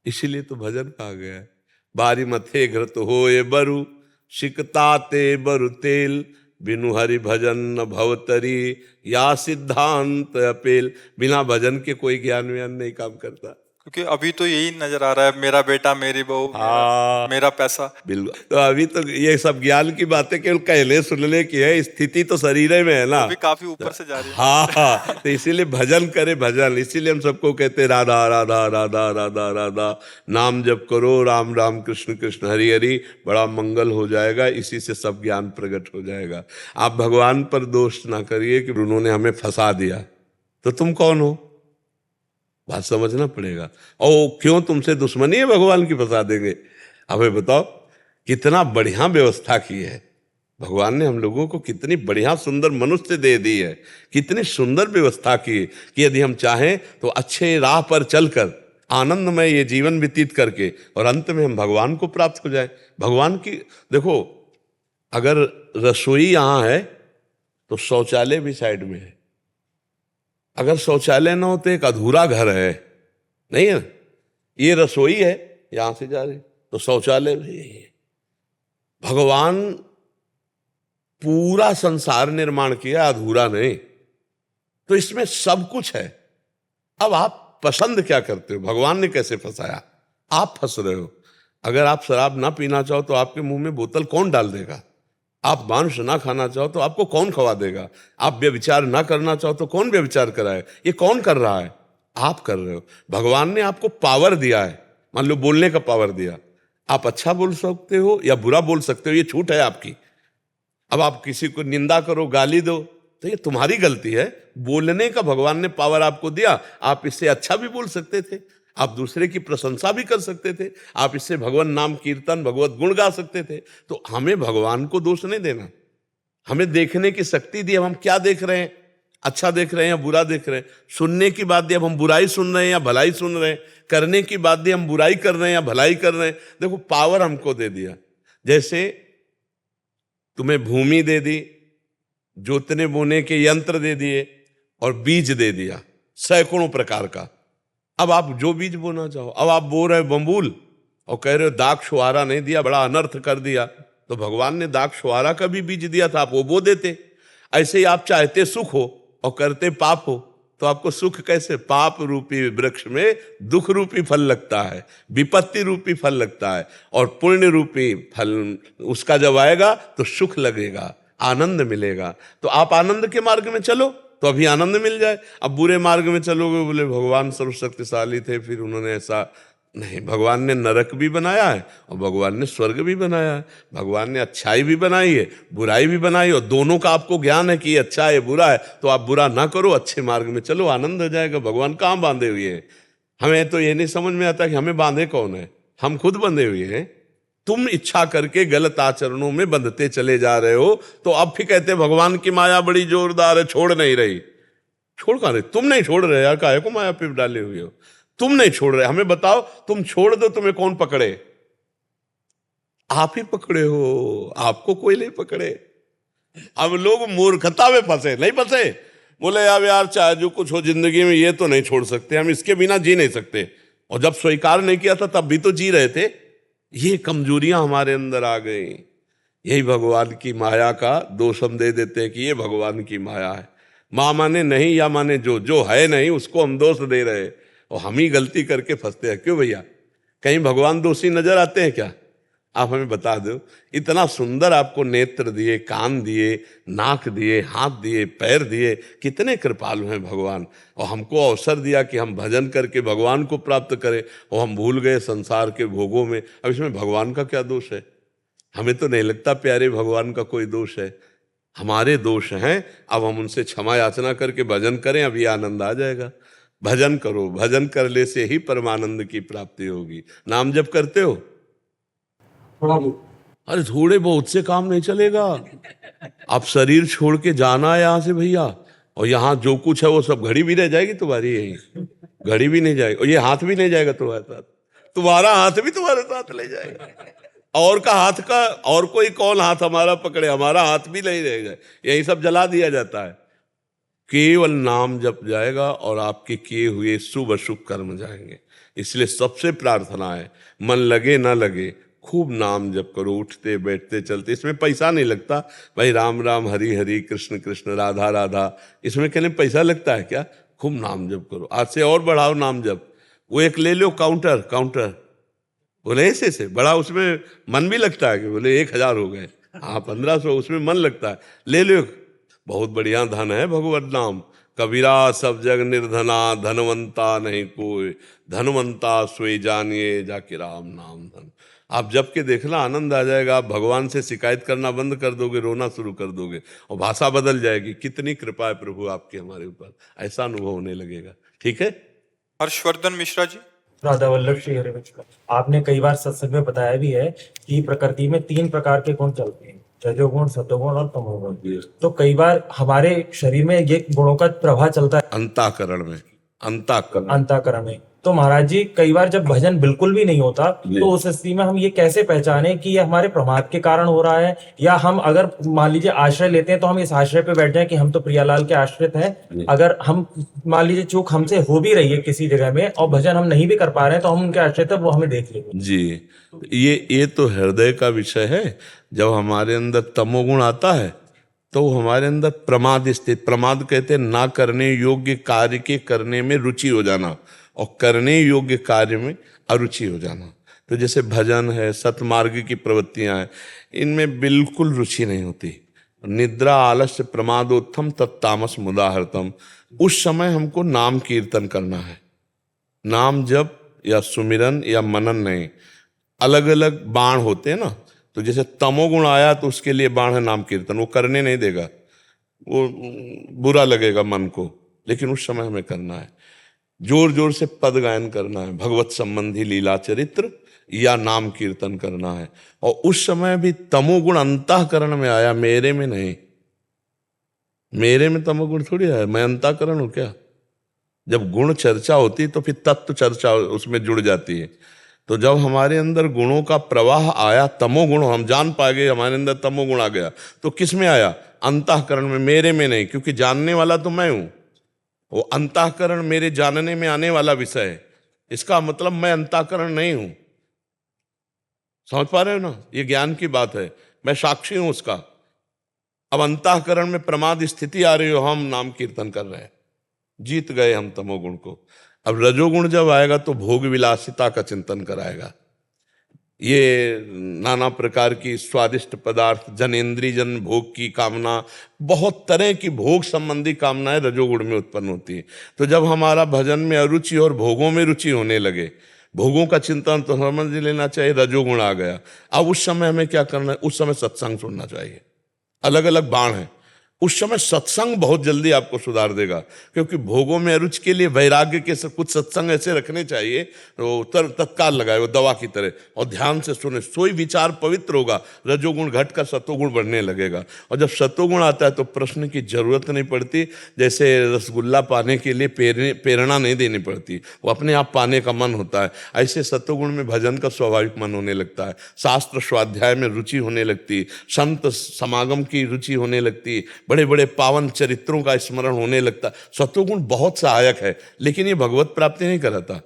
Speaker 3: इसीलिए तो भजन कहा गया है। बारी मथे घृत होए बरु, सिकताते बरु तेल, बिनु हरि भजन न भवतरी, या सिद्धांत अपेल। बिना भजन के कोई ज्ञान व्यान नहीं काम करता।
Speaker 4: क्योंकि अभी तो यही नजर आ रहा है, मेरा बेटा, मेरी बहू, मेरा पैसा।
Speaker 3: बिल्कुल। तो अभी तो ये सब ज्ञान की बातें केवल कहने सुनने की है, स्थिति तो शरीर में है ना।
Speaker 4: अभी काफी ऊपर से जा रही है।
Speaker 3: हाँ, तो इसीलिए भजन करे, भजन। इसीलिए हम सबको कहते राधा राधा राधा राधा राधा, नाम जप करो, राम राम कृष्ण कृष्ण हरि हरि, बड़ा मंगल हो जाएगा। इसी से सब ज्ञान प्रकट हो जाएगा। आप भगवान पर दोष ना करिए कि उन्होंने हमें फंसा दिया। तो तुम कौन हो, बात समझना पड़ेगा। और क्यों तुमसे दुश्मनी है भगवान की फंसा देंगे? हमें बताओ, कितना बढ़िया व्यवस्था की है भगवान ने। हम लोगों को कितनी बढ़िया सुंदर मनुष्य दे दी है, कितनी सुंदर व्यवस्था की है कि यदि हम चाहें तो अच्छे राह पर चलकर आनंदमय ये जीवन व्यतीत करके और अंत में हम भगवान को प्राप्त हो जाए। भगवान की देखो, अगर रसोई यहाँ है तो शौचालय भी साइड में है। अगर शौचालय ना हो तो एक अधूरा घर है, नहीं है? ये रसोई है, यहां से जा रही तो शौचालय भी है। भगवान पूरा संसार निर्माण किया, अधूरा नहीं। तो इसमें सब कुछ है। अब आप पसंद क्या करते हो? भगवान ने कैसे फंसाया? आप फंस रहे हो। अगर आप शराब ना पीना चाहो तो आपके मुंह में बोतल कौन डाल देगा? आप मांस ना खाना चाहो तो आपको कौन खवा देगा? आप व्यभिचार ना करना चाहो तो कौन व्यभिचार कराए? ये कौन कर रहा है? आप कर रहे हो। भगवान ने आपको पावर दिया है, मान लो बोलने का पावर दिया। आप अच्छा बोल सकते हो या बुरा बोल सकते हो, ये छूट है आपकी। अब आप किसी को निंदा करो, गाली दो, तो ये तुम्हारी गलती है। बोलने का भगवान ने पावर आपको दिया। आप इससे अच्छा भी बोल सकते थे, आप दूसरे की प्रशंसा भी कर सकते थे, आप इससे भगवान नाम कीर्तन भगवत गुण गा सकते थे। तो हमें भगवान को दोष नहीं देना, हमें देखने की शक्ति दी। अब हम क्या देख रहे हैं, अच्छा देख रहे हैं या बुरा देख रहे हैं। सुनने की बात दी, अब हम बुराई सुन रहे हैं या भलाई सुन रहे हैं। करने की बात दी, हम बुराई कर रहे हैं या भलाई कर रहे हैं। देखो पावर हमको दे दिया। जैसे तुम्हें भूमि दे दी, जोतने बोने के यंत्र दे दिए और बीज दे दिया सैकड़ों प्रकार का। अब आप जो बीज बोना चाहो, अब आप बो रहे हो बम्बूल और कह रहे हो दाग छुहारा नहीं दिया, बड़ा अनर्थ कर दिया। तो भगवान ने दाग छुहारा का भी बीज दिया था, आप वो बो देते। ऐसे ही आप चाहते सुख हो और करते पाप हो, तो आपको सुख कैसे? पाप रूपी वृक्ष में दुख रूपी फल लगता है, विपत्ति रूपी फल लगता है, और पुण्य रूपी फल उसका जब आएगा तो सुख लगेगा, आनंद मिलेगा। तो आप आनंद के मार्ग में चलो तो अभी आनंद मिल जाए। अब बुरे मार्ग में चलोगे, बोले भगवान सर्वशक्तिशाली थे, फिर उन्होंने ऐसा नहीं। भगवान ने नरक भी बनाया है और भगवान ने स्वर्ग भी बनाया है। भगवान ने अच्छाई भी बनाई है, बुराई भी बनाई है, और दोनों का आपको ज्ञान है कि ये अच्छा है बुरा है। तो आप बुरा ना करो, अच्छे मार्ग में चलो, आनंद हो जाएगा। भगवान कहाँ बांधे हुए हैं? हमें तो ये नहीं समझ में आता कि हमें बांधे कौन है। हम खुद बंधे हुए हैं। तुम इच्छा करके गलत आचरणों में बंधते चले जा रहे हो। तो अब फिर कहते भगवान की माया बड़ी जोरदार है, छोड़ नहीं रही। छोड़ कहाँ रही? तुम नहीं छोड़ रहे यार, काहे को माया पे डाले हुए हो? तुम नहीं छोड़ रहे। हमें बताओ, तुम छोड़ दो, तुम्हें कौन पकड़े? आप ही पकड़े हो, आपको कोई नहीं पकड़े। अब लोग मूर्खता में फंसे, नहीं फंसे? बोले यार चाहे जो कुछ हो जिंदगी में, ये तो नहीं छोड़ सकते, हम इसके बिना जी नहीं सकते। और जब स्वीकार नहीं किया था तब भी तो जी रहे थे। ये कमजोरियां हमारे अंदर आ गई। यही भगवान की माया का दोष हम दे देते हैं कि ये भगवान की माया है। माँ माने नहीं या माने जो है नहीं, उसको हम दोष दे रहे हैं और हम ही गलती करके फंसते हैं। क्यों भैया, कहीं भगवान दोषी नजर आते हैं क्या? आप हमें बता दो। इतना सुंदर आपको नेत्र दिए, कान दिए, नाक दिए, हाथ दिए, पैर दिए, कितने कृपालु हैं भगवान। और हमको अवसर दिया कि हम भजन करके भगवान को प्राप्त करें, और हम भूल गए संसार के भोगों में। अब इसमें भगवान का क्या दोष है? हमें तो नहीं लगता प्यारे भगवान का कोई दोष है। हमारे दोष हैं। अब हम उनसे क्षमा याचना करके भजन करें, अभी आनंद आ जाएगा। भजन करो, भजन करने से ही परमानंद की प्राप्ति होगी। नाम जप करते हो? अरे थोड़े बहुत से काम नहीं चलेगा। आप शरीर छोड़ के जाना है यहाँ से भैया, और यहाँ जो कुछ है वो सब, घड़ी भी रह जाएगी तुम्हारी, यही घड़ी भी नहीं जाएगी, और ये हाथ भी नहीं जाएगा तुम्हारे साथ, तुम्हारा हाथ भी तुम्हारे साथ ले जाएगा। और का हाथ का, और कोई कौन हाथ हमारा पकड़े? हमारा हाथ भी नहीं रह जाए, यही सब जला दिया जाता है। केवल नाम जप जाएगा और आपके किए हुए शुभ अशुभ कर्म जाएंगे। इसलिए सबसे प्रार्थना है, मन लगे ना लगे, खूब नाम जप करो, उठते बैठते चलते। इसमें पैसा नहीं लगता भाई, राम राम हरि हरि कृष्ण कृष्ण राधा राधा, इसमें कहने पैसा लगता है क्या? खूब नाम जप करो। आज से और बढ़ाओ नाम जप। वो एक ले लो काउंटर, बोले ऐसे बड़ा, उसमें मन भी लगता है कि बोले 1000 हो गए, हाँ 1500, उसमें मन लगता है, ले लो। बहुत बढ़िया धन है भगवत नाम। कबीरा सब जग निर्धना, धनवंता नहीं कोई, धनवंता सोई जानिए जाके राम नाम धन। आप जब के देखना, आनंद आ जाएगा। आप भगवान से शिकायत करना बंद कर दोगे, रोना शुरू कर दोगे, और भाषा बदल जाएगी। कितनी कृपा है प्रभु आपकी हमारे ऊपर, ऐसा अनुभव होने लगेगा। ठीक है।
Speaker 4: हर्षवर्धन मिश्रा जी।
Speaker 5: राधा वल्लभ श्री हरिवंश। आपने कई बार सत्संग में बताया भी है कि प्रकृति में 3 प्रकार के गुण चलते हैं, रजोगुण, सतोगुण और तमोगुण। तो कई बार हमारे शरीर में ये गुणों का प्रभाव चलता है
Speaker 3: अंतःकरण में,
Speaker 5: अंतःकरण में। तो महाराज जी, कई बार जब भजन बिल्कुल भी नहीं होता, तो उस स्थिति में हम ये कैसे पहचाने कि ये हमारे प्रमाद के कारण हो रहा है, या हम अगर मान लीजिए आश्रय लेते हैं तो हम इस आश्रय पे बैठ जाए कि हम तो प्रियालाल के आश्रित हैं। अगर हम मान लीजिए चूक हमसे हो भी रही है किसी जगह में और भजन हम नहीं भी कर पा रहे हैं, तो हम उनके आश्रित है, वो हमें देख लेंगे
Speaker 3: जी। ये तो हृदय का विषय है। जब हमारे अंदर तमोगुण आता है तो हमारे अंदर प्रमाद स्थित, प्रमाद कहते हैं ना करने योग्य कार्य के करने में रुचि हो जाना, और करने योग्य कार्य में अरुचि हो जाना। तो जैसे भजन है, सतमार्ग की प्रवृत्तियां हैं, इनमें बिल्कुल रुचि नहीं होती। निद्रा आलस्य प्रमादोत्थम तत्तामस मुदाहरतम। उस समय हमको नाम कीर्तन करना है, नाम जप या सुमिरन या मनन नहीं। अलग अलग बाण होते हैं ना, तो जैसे तमोगुण आया तो उसके लिए बाण है नाम कीर्तन, वो करने नहीं देगा, वो बुरा लगेगा मन को, लेकिन उस समय हमें करना है, जोर जोर से पद गायन करना है, भगवत संबंधी लीला चरित्र या नाम कीर्तन करना है। और उस समय भी तमोगुण अंतःकरण में आया, मेरे में नहीं। मेरे में तमोगुण थोड़ी आया, मैं अंतःकरण हूं क्या? जब गुण चर्चा होती तो फिर तत्व चर्चा उसमें जुड़ जाती है। तो जब हमारे अंदर गुणों का प्रवाह आया, तमोगुण, हम जान पा गए हमारे अंदर तमोगुण आ गया, तो किस में आया? अंतःकरण में, मेरे में नहीं, क्योंकि जानने वाला तो मैं हूं। वो अंतःकरण मेरे जानने में आने वाला विषय है, इसका मतलब मैं अंतःकरण नहीं हूं। समझ पा रहे हो ना? ये ज्ञान की बात है, मैं साक्षी हूं उसका। अब अंतःकरण में प्रमाद स्थिति आ रही हो, हम नाम कीर्तन कर रहे हैं, जीत गए हम तमोगुण को। अब रजोगुण जब आएगा तो भोग विलासिता का चिंतन कराएगा, ये नाना प्रकार की स्वादिष्ट पदार्थ, जनेन्द्रिय जन भोग की कामना, बहुत तरह की भोग संबंधी कामनाएं रजोगुण में उत्पन्न होती है। तो जब हमारा भजन में अरुचि और भोगों में रुचि होने लगे, भोगों का चिंतन तो समझ लेना चाहिए रजोगुण आ गया। अब उस समय हमें क्या करना है? उस समय सत्संग सुनना चाहिए। अलग अलग बाण है, उस समय सत्संग बहुत जल्दी आपको सुधार देगा, क्योंकि भोगों में अरुचि के लिए वैराग्य के कुछ सत्संग ऐसे रखने चाहिए तो तत्काल लगाए वो दवा की तरह, और ध्यान से सुने, सोई विचार पवित्र होगा, रजोगुण घटकर सतोगुण बढ़ने लगेगा। और जब सतोगुण आता है तो प्रश्न की जरूरत नहीं पड़ती, जैसे रसगुल्ला पाने के लिए प्रेरणा नहीं देनी पड़ती, वो अपने आप पाने का मन होता है। ऐसे सतोगुण में भजन का स्वाभाविक मन होने लगता है, शास्त्र स्वाध्याय में रुचि होने लगती, संत समागम की रुचि होने लगती, बड़े बड़े पावन चरित्रों का स्मरण होने लगता। सत्वगुण बहुत सहायक है, लेकिन ये भगवत प्राप्ति नहीं कराता,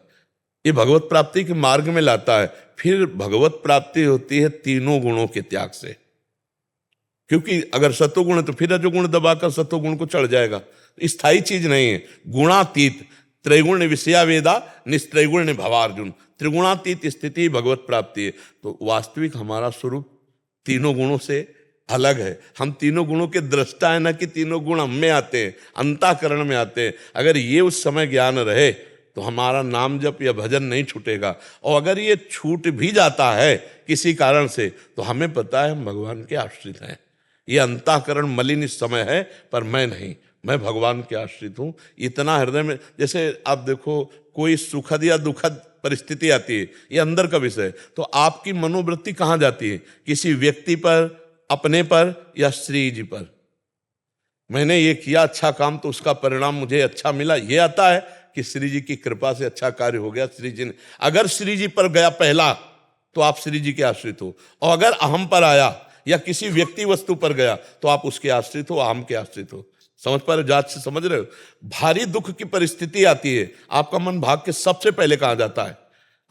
Speaker 3: ये भगवत प्राप्ति के मार्ग में लाता है। फिर भगवत प्राप्ति होती है तीनों गुणों के त्याग से, क्योंकि अगर सत्वगुण है तो फिर रजोगुण दबाकर सत्वगुण को चढ़ जाएगा, स्थायी चीज नहीं है। गुणातीत, त्रैगुण विषया वेदा, निस्त्रैगुण भवार्जुन, त्रिगुणातीत स्थिति भगवत प्राप्ति है। तो वास्तविक हमारा स्वरूप तीनों गुणों से अलग है, हम तीनों गुणों के दृष्टा है, ना कि तीनों गुण हम में आते हैं, अंतःकरण में आते हैं। अगर ये उस समय ज्ञान रहे तो हमारा नाम जप या भजन नहीं छूटेगा, और अगर ये छूट भी जाता है किसी कारण से तो हमें पता है हम भगवान के आश्रित हैं। ये अंतःकरण मलिन इस समय है, पर मैं नहीं, मैं भगवान के आश्रित हूँ। इतना हृदय में, जैसे आप देखो कोई सुखद या दुखद परिस्थिति आती है, ये अंदर का विषय है, तो आपकी मनोवृत्ति कहाँ जाती है? किसी व्यक्ति पर, अपने पर, या श्री जी पर। मैंने ये किया अच्छा काम तो उसका परिणाम मुझे अच्छा मिला, ये आता है कि श्री जी की कृपा से अच्छा कार्य हो गया, श्री जी ने। अगर श्री जी पर गया पहला तो आप श्री जी के आश्रित हो, और अगर अहम पर आया या किसी व्यक्ति वस्तु पर गया तो आप उसके आश्रित हो, अहम के आश्रित हो। समझ पा रहे हो? जात से समझ रहे हो? भारी दुख की परिस्थिति आती है, आपका मन भाग के सबसे पहले कहाँ जाता है?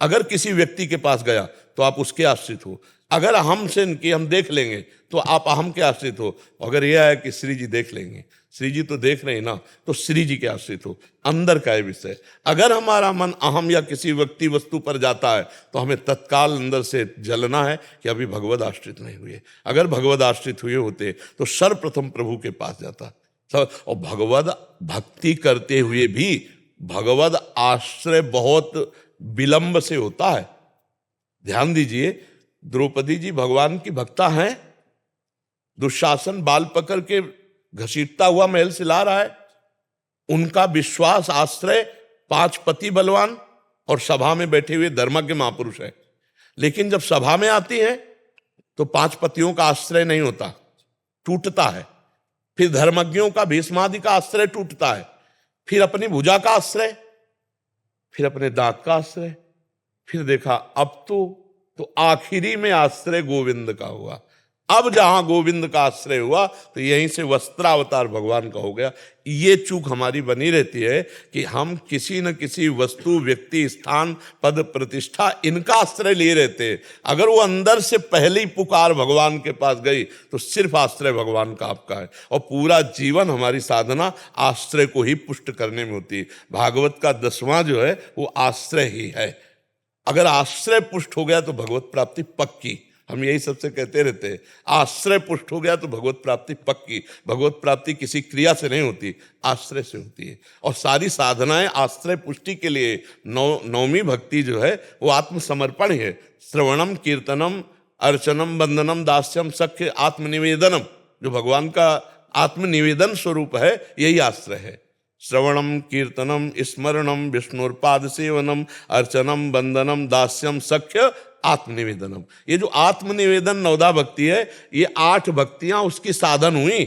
Speaker 3: अगर किसी व्यक्ति के पास गया तो आप उसके आश्रित हो, अगर अहम से कि हम देख लेंगे तो आप अहम के आश्रित हो, अगर यह है कि श्री जी देख लेंगे, श्री जी तो देख रहे हैं ना, तो श्री जी के आश्रित हो। अंदर का है विषय। अगर हमारा मन अहम या किसी व्यक्ति वस्तु पर जाता है तो हमें तत्काल अंदर से जलना है कि अभी भगवद आश्रित नहीं हुए। अगर भगवद आश्रित हुए होते तो सर्वप्रथम प्रभु के पास जाता। और भगवद भक्ति करते हुए भी भगवद आश्रय बहुत विलंब से होता है। ध्यान दीजिए, द्रौपदी जी भगवान की भक्ता हैं, दुशासन बाल पकड़ के घसीटता हुआ महल से ला रहा है, उनका विश्वास आश्रय 5 पति बलवान और सभा में बैठे हुए धर्मज्ञ महापुरुष है। लेकिन जब सभा में आती है तो 5 पतियों का आश्रय नहीं होता, टूटता है। फिर धर्मज्ञों का, भीष्मादि का आश्रय टूटता है, फिर अपनी भुजा का आश्रय, फिर अपने दांत का आश्रय, फिर देखा अब तो आखिरी में आश्रय गोविंद का हुआ। अब जहां गोविंद का आश्रय हुआ तो यहीं से वस्त्रावतार भगवान का हो गया। ये चूक हमारी बनी रहती है कि हम किसी न किसी वस्तु, व्यक्ति, स्थान, पद, प्रतिष्ठा, इनका आश्रय लिए रहते हैं। अगर वो अंदर से पहली पुकार भगवान के पास गई तो सिर्फ आश्रय भगवान का आपका है, और पूरा जीवन हमारी साधना आश्रय को ही पुष्ट करने में होती है। भागवत का 10वां जो है वो आश्रय ही है। अगर आश्रय पुष्ट हो गया तो भगवत प्राप्ति पक्की। हम यही सबसे कहते रहते हैं, आश्रय पुष्ट हो गया तो भगवत प्राप्ति पक्की। भगवत प्राप्ति किसी क्रिया से नहीं होती, आश्रय से होती है। और सारी साधनाएं आश्रय पुष्टि के लिए। नौवीं भक्ति जो है वो आत्मसमर्पण है। श्रवणम, कीर्तनम, अर्चनम, वंदनम, दास्यम, सख्य, आत्मनिवेदनम, जो भगवान का आत्मनिवेदन स्वरूप है, यही आश्रय है। श्रवणम, कीर्तनम, स्मरणम, विष्णुर्पाद सेवनम, अर्चनम, वंदनम, दास्यम, सख्य, आत्मनिवेदनम। ये जो आत्मनिवेदन नवदा भक्ति है, ये 8 भक्तियां उसकी साधन हुई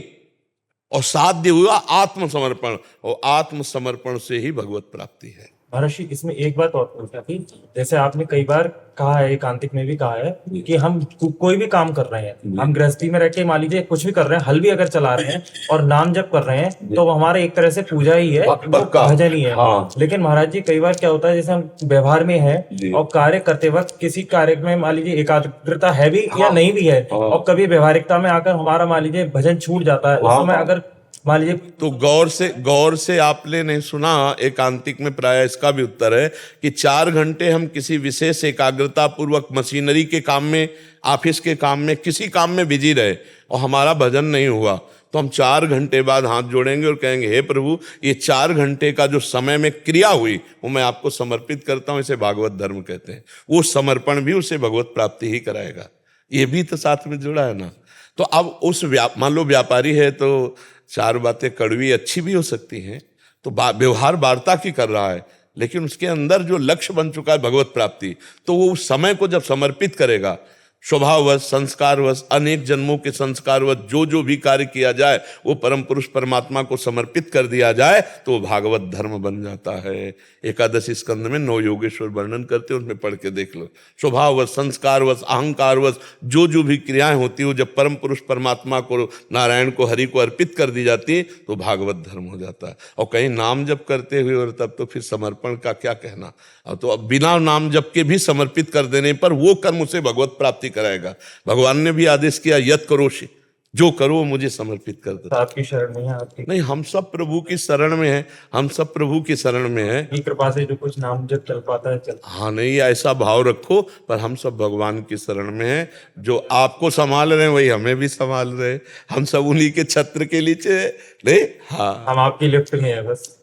Speaker 3: और साध्य हुआ आत्मसमर्पण, और आत्मसमर्पण से ही भगवत प्राप्ति है।
Speaker 5: महर्षि, इसमें एक बात और पूछना थी। जैसे आपने कई बार कहा है, एकांतिक में भी कहा है कि हम कोई भी काम कर रहे हैं, हम गृहस्थी में रह के मान लीजिए कुछ भी कर रहे हैं, हल भी अगर चला रहे हैं और नाम जप कर रहे हैं, तो वो हमारे एक तरह से पूजा ही है, वो भजन ही है।
Speaker 3: हाँ।
Speaker 5: लेकिन महाराज जी, कई बार क्या होता है, जैसे हम व्यवहार में है और कार्य करते वक्त किसी कार्य में मान लीजिए एकाग्रता है भी या नहीं भी है, और कभी व्यवहारिकता में आकर हमारा मान लीजिए भजन छूट जाता है, उस समय अगर मान लीजिए।
Speaker 3: तो गौर से आपने नहीं सुना, एकांतिक में प्राय इसका भी उत्तर है कि 4 घंटे हम किसी विशेष एकाग्रता पूर्वक मशीनरी के काम में, ऑफिस के काम में, किसी काम में बिजी रहे और हमारा भजन नहीं हुआ, तो हम 4 घंटे बाद हाथ जोड़ेंगे और कहेंगे, हे प्रभु, ये 4 घंटे का जो समय में क्रिया हुई वो मैं आपको समर्पित करता हूं। इसे भागवत धर्म कहते हैं। वो समर्पण भी उसे भगवत प्राप्ति ही कराएगा। ये भी तो साथ में जुड़ा है ना। तो अब उस मान लो व्यापारी है तो 4 बातें कड़वी अच्छी भी हो सकती हैं, तो व्यवहार वार्ता की कर रहा है, लेकिन उसके अंदर जो लक्ष्य बन चुका है भगवत प्राप्ति, तो वो उस समय को जब समर्पित करेगा, स्वभाववश, संस्कारवश, अनेक जन्मों के संस्कारवश जो भी कार्य किया जाए वो परम पुरुष परमात्मा को समर्पित कर दिया जाए, तो वो भागवत धर्म बन जाता है। एकादशी स्कंद में 9 योगेश्वर वर्णन करते हैं, उसमें पढ़ के देख लो। स्वभाववश, संस्कारवश, अहंकारवश जो भी क्रियाएं होती हो, जब परम पुरुष परमात्मा को, नारायण को, हरि को अर्पित कर दी जाती है, तो भागवत धर्म हो जाता है। और कहीं नाम जप करते हुए और तब तो फिर समर्पण का क्या कहना। तो अब बिना नाम जप के भी समर्पित कर देने पर वो कर्म उसे भगवत प्राप्ति कराएगा। भगवान ने भी आदेश किया, यत करोषि, जो करो वो मुझे समर्पित कर दो।
Speaker 5: आपकी शरण में है, आपकी
Speaker 3: नहीं, हम सब प्रभु की शरण में हैं, हम सब प्रभु की शरण में हैं।
Speaker 5: की कृपा से जो कुछ नाम जब चल पाता है चल।
Speaker 3: हाँ, नहीं, ऐसा भाव रखो, पर हम सब भगवान की शरण में हैं। जो आपको संभाल रहे हैं वही हमें भी संभाल रहे हैं। हम सब उन्हीं के छत्र के नीचे नहीं। हाँ,
Speaker 5: हम आपकी लिफ्ट में है बस।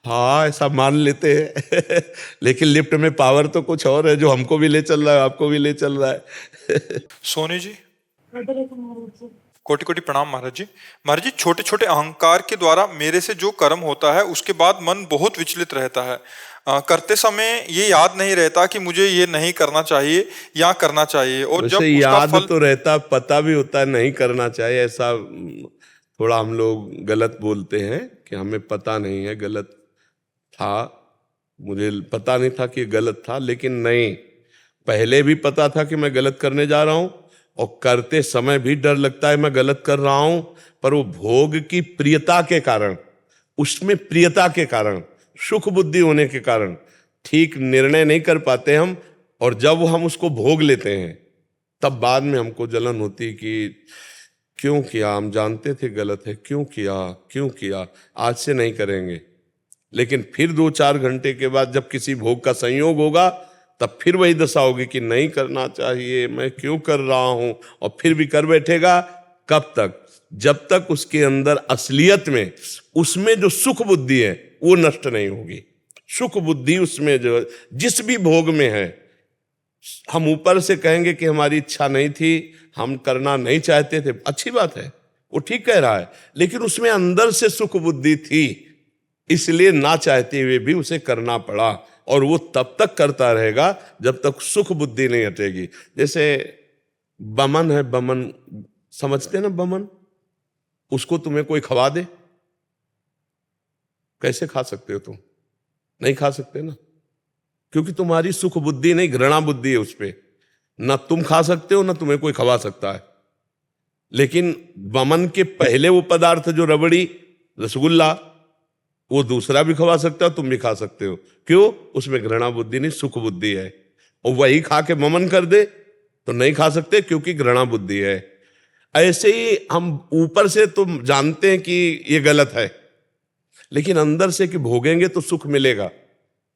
Speaker 3: हाँ, ऐसा मान लेते हैं लेकिन लिफ्ट में पावर तो कुछ और है, जो हमको भी ले चल रहा है, आपको भी ले चल रहा है।
Speaker 4: सोनी जी, कोटि कोटि प्रणाम महाराज जी। महाराज जी, छोटे छोटे अहंकार के द्वारा मेरे से जो कर्म होता है उसके बाद मन बहुत विचलित रहता है। करते समय ये याद नहीं रहता कि मुझे ये नहीं करना चाहिए या करना चाहिए, और जब
Speaker 3: याद
Speaker 4: फल...
Speaker 3: तो रहता, पता भी होता है नहीं करना चाहिए। ऐसा थोड़ा हम लोग गलत बोलते हैं कि हमें पता नहीं है, गलत था, मुझे पता नहीं था कि गलत था। लेकिन नहीं, पहले भी पता था कि मैं गलत करने जा रहा हूं, और करते समय भी डर लगता है मैं गलत कर रहा हूं, पर वो भोग की प्रियता के कारण, उसमें प्रियता के कारण, सुख बुद्धि होने के कारण ठीक निर्णय नहीं कर पाते हम। और जब हम उसको भोग लेते हैं तब बाद में हमको जलन होती कि क्यों किया, हम जानते थे गलत है, क्यों किया, आज से नहीं करेंगे। लेकिन फिर 2-4 घंटे के बाद जब किसी भोग का संयोग होगा, तब फिर वही दशा होगी कि नहीं करना चाहिए, मैं क्यों कर रहा हूं, और फिर भी कर बैठेगा। कब तक? जब तक उसके अंदर असलियत में, उसमें जो सुख बुद्धि है वो नष्ट नहीं होगी। सुख बुद्धि उसमें जो जिस भी भोग में है, हम ऊपर से कहेंगे कि हमारी इच्छा नहीं थी, हम करना नहीं चाहते थे, अच्छी बात है, वो ठीक कह रहा है, लेकिन उसमें अंदर से सुख बुद्धि थी, इसलिए ना चाहते हुए भी उसे करना पड़ा। और वो तब तक करता रहेगा जब तक सुख बुद्धि नहीं हटेगी। जैसे बमन है, बमन समझते ना, बमन, उसको तुम्हें कोई खवा दे, कैसे खा सकते हो तुम? नहीं खा सकते ना, क्योंकि तुम्हारी सुख बुद्धि नहीं, घृणा बुद्धि है उस पर। ना तुम खा सकते हो ना तुम्हें कोई खवा सकता है। लेकिन बमन के पहले वो पदार्थ जो रबड़ी, रसगुल्ला, वो दूसरा भी खवा सकता है, तुम भी खा सकते हो। क्यों? उसमें घृणा बुद्धि नहीं, सुख बुद्धि है। और वही खा के ममन कर दे तो नहीं खा सकते, क्योंकि घृणा बुद्धि है। ऐसे ही हम ऊपर से तो जानते हैं कि ये गलत है, लेकिन अंदर से कि भोगेंगे तो सुख मिलेगा,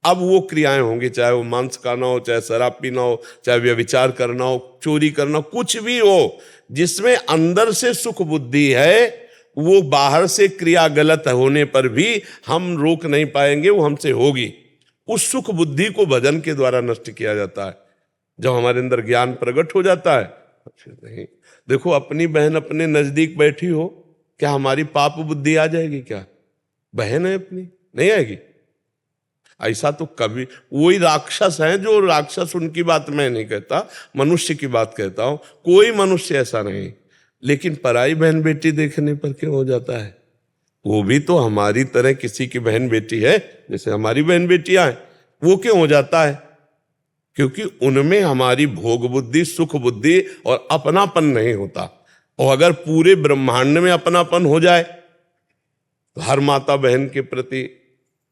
Speaker 3: अब वो क्रियाएं होंगी, चाहे वो मांस खाना हो, चाहे शराब पीना हो, चाहे व्यभिचार करना हो, चोरी करना हो, कुछ भी हो, जिसमें अंदर से सुख बुद्धि है, वो बाहर से क्रिया गलत होने पर भी हम रोक नहीं पाएंगे, वो हमसे होगी। उस सुख बुद्धि को भजन के द्वारा नष्ट किया जाता है। जब हमारे अंदर ज्ञान प्रकट हो जाता है, फिर नहीं। देखो, अपनी बहन अपने नजदीक बैठी हो, क्या हमारी पाप बुद्धि आ जाएगी? क्या बहन है अपनी, नहीं आएगी? ऐसा तो कभी, वही राक्षस है जो राक्षस, उनकी बात मैं नहीं कहता, मनुष्य की बात कहता हूं। कोई मनुष्य ऐसा नहीं, लेकिन पराई बहन बेटी देखने पर क्यों हो जाता है? वो भी तो हमारी तरह किसी की बहन बेटी है, जैसे हमारी बहन बेटियां हैं। वो क्यों हो जाता है? क्योंकि उनमें हमारी भोग बुद्धि, सुख बुद्धि और अपनापन नहीं होता। और अगर पूरे ब्रह्मांड में अपनापन हो जाए तो हर माता बहन के प्रति,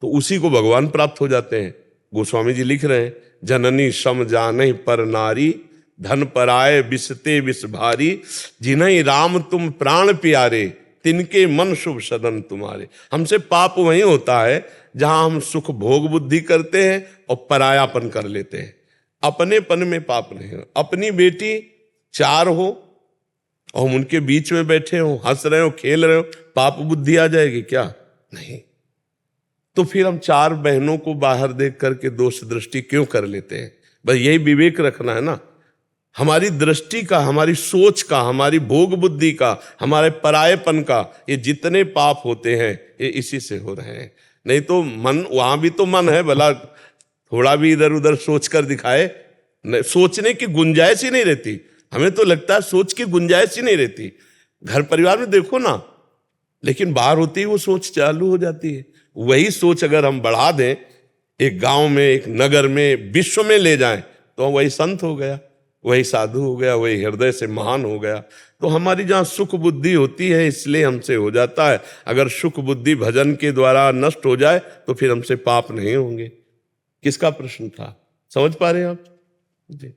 Speaker 3: तो उसी को भगवान प्राप्त हो जाते हैं। गोस्वामी जी लिख रहे हैं, जननी सम जानहि पर नारी, धन पराए बिसते बिस भारी, जिन्हीं राम तुम प्राण प्यारे, तिनके मन शुभ सदन तुम्हारे। हमसे पाप वही होता है जहां हम सुख भोग बुद्धि करते हैं और परायापन कर लेते हैं। अपनेपन में पाप नहीं हो। अपनी बेटी 4 हो और हम उनके बीच में बैठे हो, हंस रहे हो, खेल रहे हो, पाप बुद्धि आ जाएगी क्या? नहीं। तो फिर हम 4 बहनों को बाहर देख करके दोष दृष्टि क्यों कर लेते हैं? बस यही विवेक रखना है ना। हमारी दृष्टि का, हमारी सोच का, हमारी भोग बुद्धि का, हमारे परायेपन का, ये जितने पाप होते हैं ये इसी से हो रहे हैं। नहीं तो मन, वहां भी तो मन है, भला थोड़ा भी इधर उधर सोच कर दिखाए, सोचने की गुंजाइश ही नहीं रहती। हमें तो लगता है सोच की गुंजाइश ही नहीं रहती। घर परिवार में देखो ना, लेकिन बाहर होती ही वो सोच चालू हो जाती है। वही सोच अगर हम बढ़ा दें, एक गांव में, एक नगर में, विश्व में ले जाएं, तो वही संत हो गया, वही साधु हो गया, वही हृदय से महान हो गया। तो हमारी जहाँ सुख बुद्धि होती है, इसलिए हमसे हो जाता है। अगर सुख बुद्धि भजन के द्वारा नष्ट हो जाए तो फिर हमसे पाप नहीं होंगे। किसका प्रश्न था? समझ पा रहे हैं आप जी?